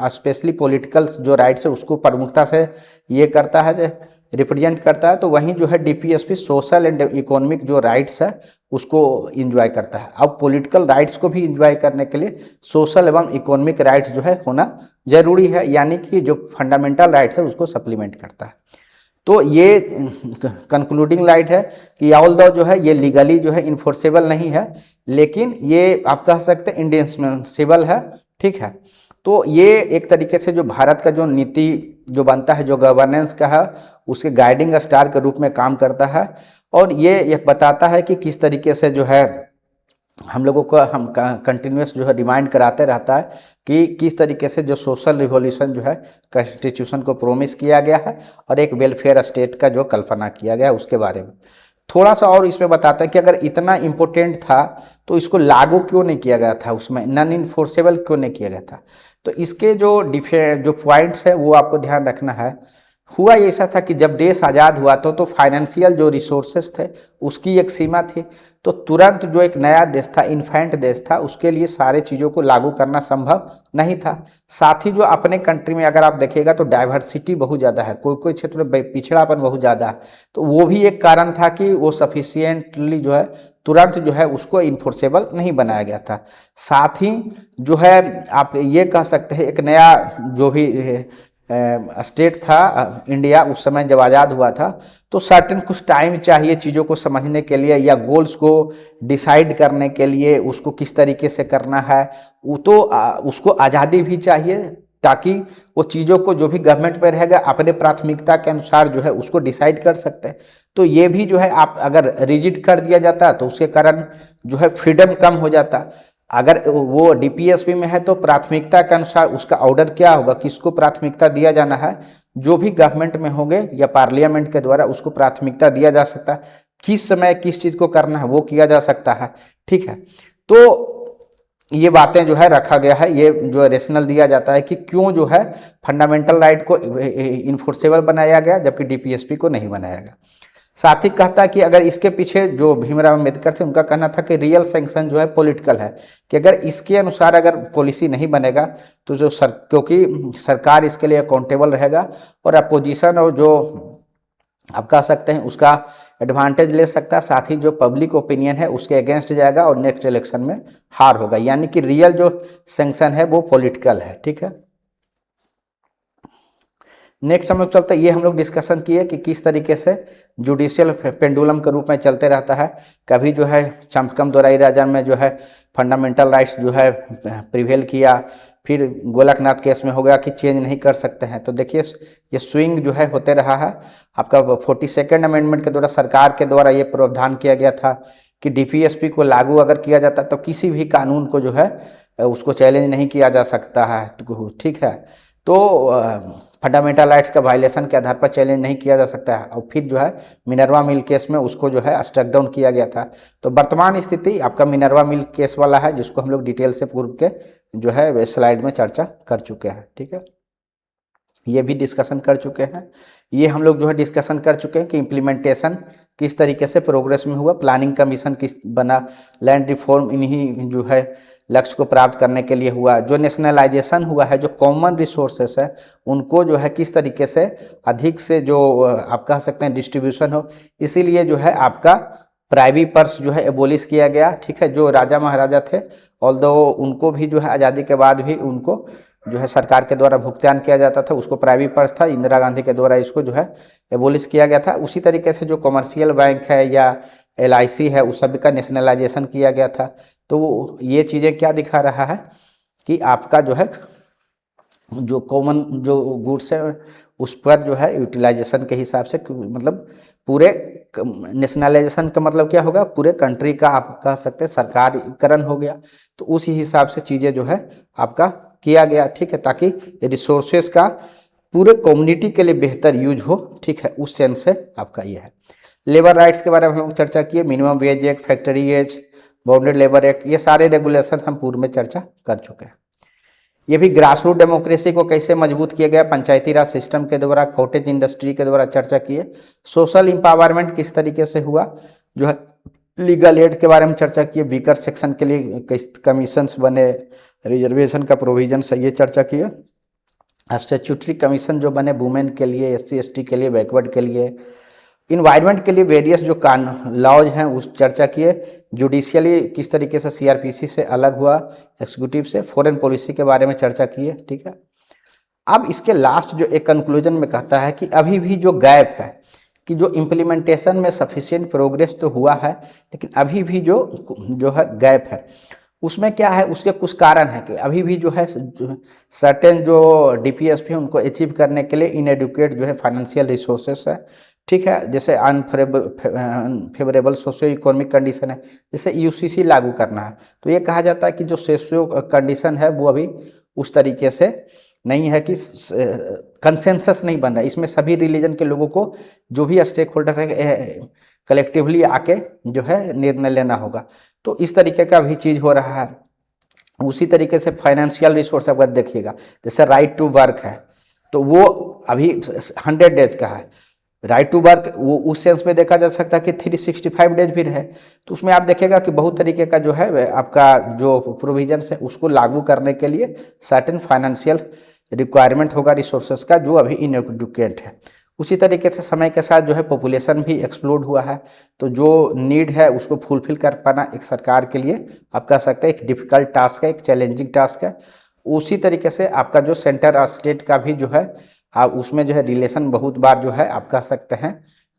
स्पेशली पॉलिटिकल जो राइट्स है उसको प्रमुखता से ये करता है, रिप्रेजेंट करता है। तो वहीं जो है डीपीएसपी सोशल एंड इकोनॉमिक जो राइट्स है उसको इंजॉय करता है। अब पॉलिटिकल राइट्स को भी इंजॉय करने के लिए सोशल एवं इकोनॉमिक राइट्स जो है होना जरूरी है, यानी कि जो फंडामेंटल राइट्स है उसको सप्लीमेंट करता है। तो ये कंक्लूडिंग राइट है कि ऑल दो जो है ये लीगली जो है इन्फोर्सेबल नहीं है, लेकिन ये आप कह सकते हैं इंडिस्पेंसेबल है, ठीक है। तो ये एक तरीके से जो भारत का जो नीति जो बनता है, जो गवर्नेंस का है, उसके गाइडिंग स्टार के रूप में काम करता है। और ये बताता है कि किस तरीके से जो है हम लोगों को हम कंटिन्यूस जो है रिमाइंड कराते रहता है कि किस तरीके से जो सोशल रिवॉल्यूशन जो है कॉन्स्टिट्यूशन को प्रोमिस किया गया है और एक वेलफेयर स्टेट का जो कल्पना किया गया है उसके बारे में थोड़ा सा और इसमें बताते हैं कि अगर इतना इम्पोर्टेंट था तो इसको लागू क्यों नहीं किया गया था, उसमें नॉन इन्फोर्सेबल क्यों नहीं किया गया था। तो इसके जो पॉइंट्स है वो आपको ध्यान रखना है। हुआ ऐसा था कि जब देश आज़ाद हुआ तो फाइनेंशियल जो रिसोर्सेस थे उसकी एक सीमा थी। तो तुरंत जो एक नया देश था, इन्फेंट देश था, उसके लिए सारे चीज़ों को लागू करना संभव नहीं था। साथ ही जो अपने कंट्री में अगर आप देखिएगा तो डाइवर्सिटी बहुत ज़्यादा है, कोई कोई क्षेत्र में पिछड़ापन बहुत ज़्यादा है। तो वो भी एक कारण था कि वो सफिशियंटली जो है तुरंत जो है उसको इन्फोर्सेबल नहीं बनाया गया था। साथ ही जो है आप ये कह सकते हैं एक नया जो भी स्टेट था इंडिया उस समय जब आज़ाद हुआ था तो सर्टेन कुछ टाइम चाहिए चीज़ों को समझने के लिए या गोल्स को डिसाइड करने के लिए, उसको किस तरीके से करना है वो तो उसको आज़ादी भी चाहिए ताकि वो चीज़ों को जो भी गवर्नमेंट में रहेगा अपने प्राथमिकता के अनुसार जो है उसको डिसाइड कर सकते हैं। तो ये भी जो है आप अगर रिजिड कर दिया जाता तो उसके कारण जो है फ्रीडम कम हो जाता। अगर वो डीपीएसपी में है तो प्राथमिकता के अनुसार उसका ऑर्डर क्या होगा, किसको प्राथमिकता दिया जाना है, जो भी गवर्नमेंट में होंगे या पार्लियामेंट के द्वारा उसको प्राथमिकता दिया जा सकता है, किस समय किस चीज़ को करना है वो किया जा सकता है, ठीक है। तो ये बातें जो है रखा गया है, ये जो रेशनल दिया जाता है कि क्यों जो है फंडामेंटल राइट को इन्फोर्सेबल बनाया गया जबकि डीपीएसपी को नहीं बनाया गया। साथ ही कहता है कि अगर इसके पीछे जो भीमराव अम्बेडकर थे उनका कहना था कि रियल सैंक्शन जो है पॉलिटिकल है, कि अगर इसके अनुसार अगर पॉलिसी नहीं बनेगा तो जो क्योंकि सरकार इसके लिए अकाउंटेबल रहेगा और अपोजिशन और जो आप कह सकते हैं उसका एडवांटेज ले सकता है, साथ ही जो पब्लिक ओपिनियन है उसके अगेंस्ट जाएगा और नेक्स्ट इलेक्शन में हार होगा, यानी कि रियल जो सैंक्शन है वो पॉलिटिकल है, ठीक है। नेक्स्ट हम लोग चलते हैं, ये हम लोग डिस्कशन किए कि किस तरीके से जुडिशियल पेंडुलम के रूप में चलते रहता है। कभी जो है चंपकम दोराई राजा में जो है फंडामेंटल राइट्स जो है प्रिवेल किया, फिर गोलकनाथ केस में हो गया कि चेंज नहीं कर सकते हैं। तो देखिए ये स्विंग जो है होते रहा है। आपका 42nd अमेंडमेंट के द्वारा सरकार के द्वारा ये प्रावधान किया गया था कि डीपीएसपी को लागू अगर किया जाता तो किसी भी कानून को जो है उसको चैलेंज नहीं किया जा सकता है, ठीक है। तो फंडामेंटल राइट्स का वायलेशन के आधार पर चैलेंज नहीं किया जा सकता है। और फिर जो है मिनर्वा मिल केस में उसको जो है स्ट्रक डाउन किया गया था। तो वर्तमान स्थिति आपका मिनर्वा मिल केस वाला है जिसको हम लोग डिटेल से पूर्व के जो है स्लाइड में चर्चा कर चुके हैं, ठीक है। ये भी डिस्कशन कर चुके हैं। ये हम लोग जो है डिस्कशन कर चुके हैं कि इम्प्लीमेंटेशन किस तरीके से प्रोग्रेस में हुआ, प्लानिंग कमीशन किस बना, लैंड रिफॉर्म इन्हीं जो है लक्ष्य को प्राप्त करने के लिए हुआ, जो नेशनलाइजेशन हुआ है, जो कॉमन रिसोर्सेस है उनको जो है किस तरीके से अधिक से जो आप कह सकते हैं डिस्ट्रीब्यूशन हो, इसीलिए जो है आपका प्राइवेट पर्स जो है एबोलिश किया गया। ठीक है, जो राजा महाराजा थे ऑल्दो उनको भी जो है आज़ादी के बाद भी उनको जो है सरकार के द्वारा भुगतान किया जाता था, उसको प्राइवेट पर्स था, इंदिरा गांधी के द्वारा इसको जो है एबोलिश किया गया था। उसी तरीके से जो कमर्शियल बैंक है या LIC है उस सभी का नेशनलाइजेशन किया गया था। तो ये चीज़ें क्या दिखा रहा है कि आपका जो है जो कॉमन जो गुड्स है उस पर जो है यूटिलाइजेशन के हिसाब से मतलब पूरे नेशनलाइजेशन का मतलब क्या होगा, पूरे कंट्री का आप कह सकते हैं सरकारीकरण हो गया। तो उसी हिसाब से चीज़ें जो है आपका किया गया। ठीक है, ताकि रिसोर्सेज का पूरे कम्युनिटी के लिए बेहतर यूज हो। ठीक है, उस सेंस से आपका ये है। लेबर राइट्स के बारे में हम लोग चर्चा किए, minimum wage act, factory age, bonded labour act, ये सारे रेगुलेशन हम पूर्व में चर्चा कर चुके हैं। ये भी ग्रास रूट डेमोक्रेसी को कैसे मजबूत किया गया, पंचायती राज सिस्टम के द्वारा, कॉटेज इंडस्ट्री के द्वारा चर्चा किए। सोशल इंपावरमेंट किस तरीके से हुआ, जो है लीगल एड के बारे में चर्चा किए, वीकर सेक्शन के लिए किस कमीशंस बने, रिजर्वेशन का प्रोविजन है ये चर्चा किए। स्टैट्यूटरी कमीशन जो बने वुमेन के लिए, SC ST के लिए, बैकवर्ड के लिए। इन्वायरमेंट के लिए वेरियस जो लॉज हैं उस चर्चा किए। जुडिशियली किस तरीके से CRPC से अलग हुआ, एग्जीक्यूटिव से। फॉरेन पॉलिसी के बारे में चर्चा किए। ठीक है, अब इसके लास्ट जो एक कंक्लूजन में कहता है कि अभी भी जो गैप है कि जो इम्प्लीमेंटेशन में सफिशिएंट प्रोग्रेस तो हुआ है लेकिन अभी भी जो है गैप है। उसमें क्या है, उसके कुछ कारण है कि अभी भी जो है सर्टेन जो DPSP है उनको अचीव करने के लिए इनएडुकेट जो है फाइनेंशियल रिसोर्सेस है। ठीक है, जैसे अनफेवरेबल सोशियो इकोनॉमिक कंडीशन है, जैसे UCC लागू करना है तो ये कहा जाता है कि जो सोशियो कंडीशन है वो अभी उस तरीके से नहीं है कि कंसेंसस नहीं बन रहा है। इसमें सभी रिलीजन के लोगों को जो भी स्टेक होल्डर है कलेक्टिवली आके जो है निर्णय लेना होगा। तो इस तरीके का भी चीज़ हो रहा है। उसी तरीके से फाइनेंशियल रिसोर्स अगर देखिएगा, जैसे राइट टू वर्क है तो वो अभी 100 डेज का है। राइट टू वर्क वो उस सेंस में देखा जा सकता है कि 365 डेज भी है। तो उसमें आप देखेगा कि बहुत तरीके का जो है आपका जो प्रोविजंस है उसको लागू करने के लिए सर्टेन फाइनेंशियल रिक्वायरमेंट होगा रिसोर्सेज का, जो अभी इनएडुकेट है। उसी तरीके से समय के साथ जो है पॉपुलेशन भी एक्सप्लोड हुआ है, तो जो नीड है उसको फुलफिल कर पाना एक सरकार के लिए आप कह सकते हैं एक डिफ़िकल्ट टास्क है, एक चैलेंजिंग टास्क है। उसी तरीके से आपका जो सेंटर और स्टेट का भी जो है उसमें जो है रिलेशन बहुत बार जो है आप कह सकते हैं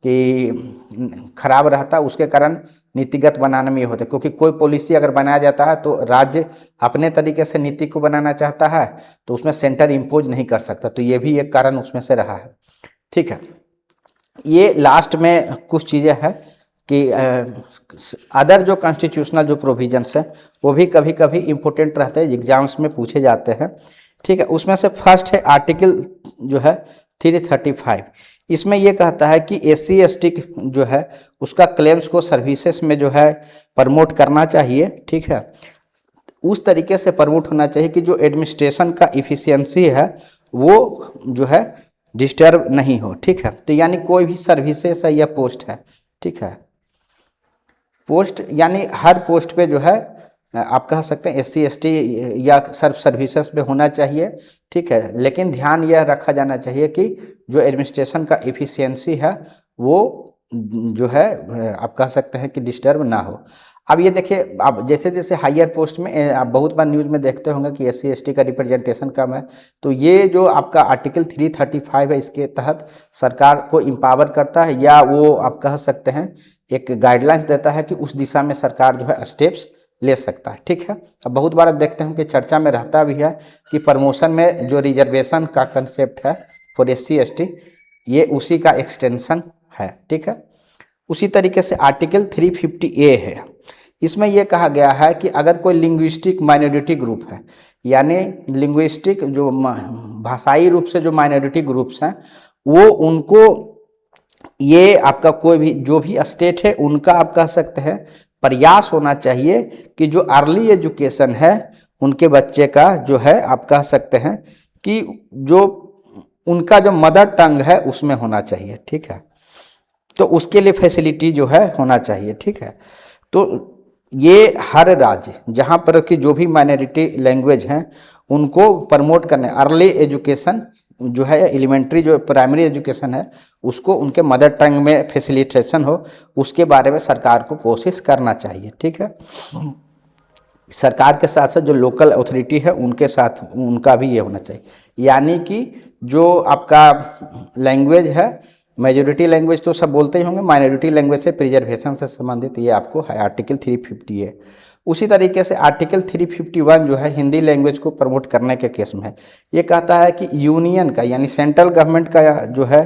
कि खराब रहता है। उसके कारण नीतिगत बनाने में ये होता है, क्योंकि कोई पॉलिसी अगर बनाया जाता है तो राज्य अपने तरीके से नीति को बनाना चाहता है तो उसमें सेंटर इम्पोज नहीं कर सकता। तो ये भी एक कारण उसमें से रहा है। ठीक है, ये लास्ट में कुछ चीज़ें हैं कि अदर जो कॉन्स्टिट्यूशनल जो प्रोविजंस हैं वो भी कभी कभी इम्पोर्टेंट रहते हैं, एग्जाम्स में पूछे जाते हैं। ठीक है, उसमें से फर्स्ट है आर्टिकल जो है 335। इसमें ये कहता है कि SC ST जो है उसका क्लेम्स को सर्विसेज में जो है प्रमोट करना चाहिए। ठीक है, उस तरीके से प्रमोट होना चाहिए कि जो एडमिनिस्ट्रेशन का इफ़िशियंसी है वो जो है डिस्टर्ब नहीं हो। ठीक है, तो यानी कोई भी सर्विसेज है या पोस्ट है, ठीक है, पोस्ट यानी हर पोस्ट पे जो है आप कह सकते हैं SC ST या सर्विसेज में होना चाहिए। ठीक है, लेकिन ध्यान यह रखा जाना चाहिए कि जो एडमिनिस्ट्रेशन का एफिशिएंसी है वो जो है आप कह सकते हैं कि डिस्टर्ब ना हो। अब ये देखिए, आप जैसे जैसे हायर पोस्ट में आप बहुत बार न्यूज़ में देखते होंगे कि SC ST का रिप्रेजेंटेशन कम है, तो ये जो आपका आर्टिकल 335 है इसके तहत सरकार को एम्पावर करता है या वो आप कह सकते हैं एक गाइडलाइंस देता है कि उस दिशा में सरकार जो है स्टेप्स ले सकता है। ठीक है, अब बहुत बार देखते हैं कि चर्चा में रहता भी है कि प्रमोशन में जो रिजर्वेशन का कंसेप्ट है फॉर SC ST ये उसी का एक्सटेंशन है। ठीक है, उसी तरीके से आर्टिकल 350A है, इसमें यह कहा गया है कि अगर कोई लिंग्विस्टिक माइनॉरिटी ग्रुप है, यानी लिंग्विस्टिक जो भाषाई रूप से जो माइनॉरिटी ग्रुप्स हैं वो उनको ये आपका कोई भी जो भी स्टेट है उनका आप कह सकते हैं प्रयास होना चाहिए कि जो अर्ली एजुकेशन है उनके बच्चे का जो है आप कह सकते हैं कि जो उनका जो मदर टंग है उसमें होना चाहिए, ठीक है। तो उसके लिए फैसिलिटी जो है होना चाहिए, ठीक है। तो ये हर राज्य जहाँ पर कि जो भी माइनॉरिटी लैंग्वेज हैं उनको प्रमोट करने, अर्ली एजुकेशन जो है, एलिमेंट्री जो प्राइमरी एजुकेशन है उसको उनके मदर टंग में फैसिलिटेशन हो, उसके बारे में सरकार को कोशिश करना चाहिए, ठीक है। सरकार के साथ साथ जो लोकल अथॉरिटी है उनके साथ उनका भी ये होना चाहिए, यानी कि जो आपका लैंग्वेज है, मेजोरिटी लैंग्वेज तो सब बोलते ही होंगे, माइनॉरिटी लैंग्वेज से प्रिजर्वेशन से संबंधित ये आपको है आर्टिकल 350 है। उसी तरीके से आर्टिकल 351 जो है हिंदी लैंग्वेज को प्रमोट करने के केस में है। ये कहता है कि यूनियन का यानी सेंट्रल गवर्नमेंट का जो है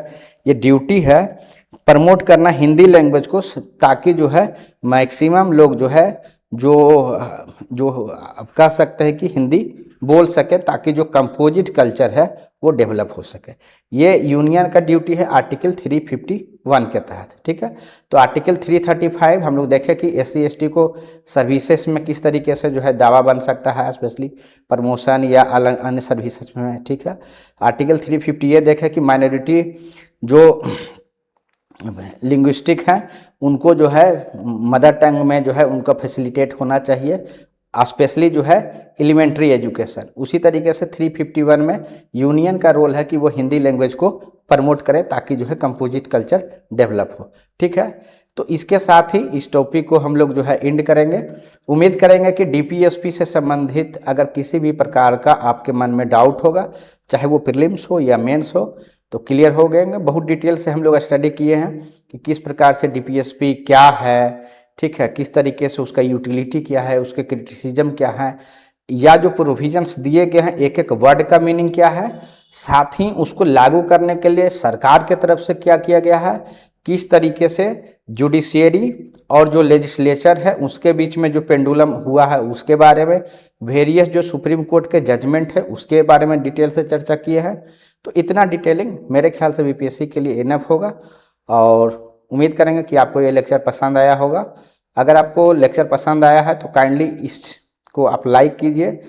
ये ड्यूटी है प्रमोट करना हिंदी लैंग्वेज को, ताकि जो है मैक्सिमम लोग जो है जो जो आप कह सकते हैं कि हिंदी बोल सके, ताकि जो कंपोजिट कल्चर है वो डेवलप हो सके। ये यूनियन का ड्यूटी है आर्टिकल 351 के तहत, ठीक है। तो आर्टिकल 335 हम लोग देखें कि SC/ST को सर्विसेज में किस तरीके से जो है दावा बन सकता है, स्पेशली प्रमोशन या अलग अन्य सर्विसेज में, ठीक है। आर्टिकल 350 ये देखें कि माइनॉरिटी जो लिंग्विस्टिक हैं उनको जो है मदर टंग में जो है उनका फैसिलिटेट होना चाहिए, स्पेशली जो है एलिमेंट्री एजुकेशन। उसी तरीके से 351 में यूनियन का रोल है कि वो हिंदी लैंग्वेज को प्रमोट करे, ताकि जो है कंपोजिट कल्चर डेवलप हो, ठीक है। तो इसके साथ ही इस टॉपिक को हम लोग जो है एंड करेंगे। उम्मीद करेंगे कि DPSP से संबंधित अगर किसी भी प्रकार का आपके मन में डाउट होगा, चाहे वो प्रीलिम्स हो या मेंस हो, तो क्लियर हो गए। बहुत डिटेल से हम लोग स्टडी किए हैं कि किस प्रकार से DPSP क्या है, ठीक है, किस तरीके से उसका यूटिलिटी क्या है, उसके क्रिटिसिज्म क्या है, या जो प्रोविजंस दिए गए हैं एक एक वर्ड का मीनिंग क्या है, साथ ही उसको लागू करने के लिए सरकार के तरफ से क्या किया गया है, किस तरीके से जुडिशियरी और जो लेजिस्लेचर है उसके बीच में जो पेंडुलम हुआ है उसके बारे में, वेरियस जो सुप्रीम कोर्ट के जजमेंट है उसके बारे में डिटेल से चर्चा किए हैं। तो इतना डिटेलिंग मेरे ख्याल से BPSC के लिए इनफ होगा, और उम्मीद करेंगे कि आपको ये लेक्चर पसंद आया होगा। अगर आपको लेक्चर पसंद आया है तो काइंडली इसको आप लाइक कीजिए,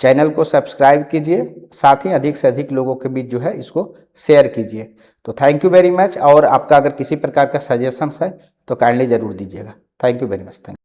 चैनल को सब्सक्राइब कीजिए, साथ ही अधिक से अधिक लोगों के बीच जो है इसको शेयर कीजिए। तो थैंक यू वेरी मच, और आपका अगर किसी प्रकार का सजेशंस है तो काइंडली ज़रूर दीजिएगा। Thank you very much. Thank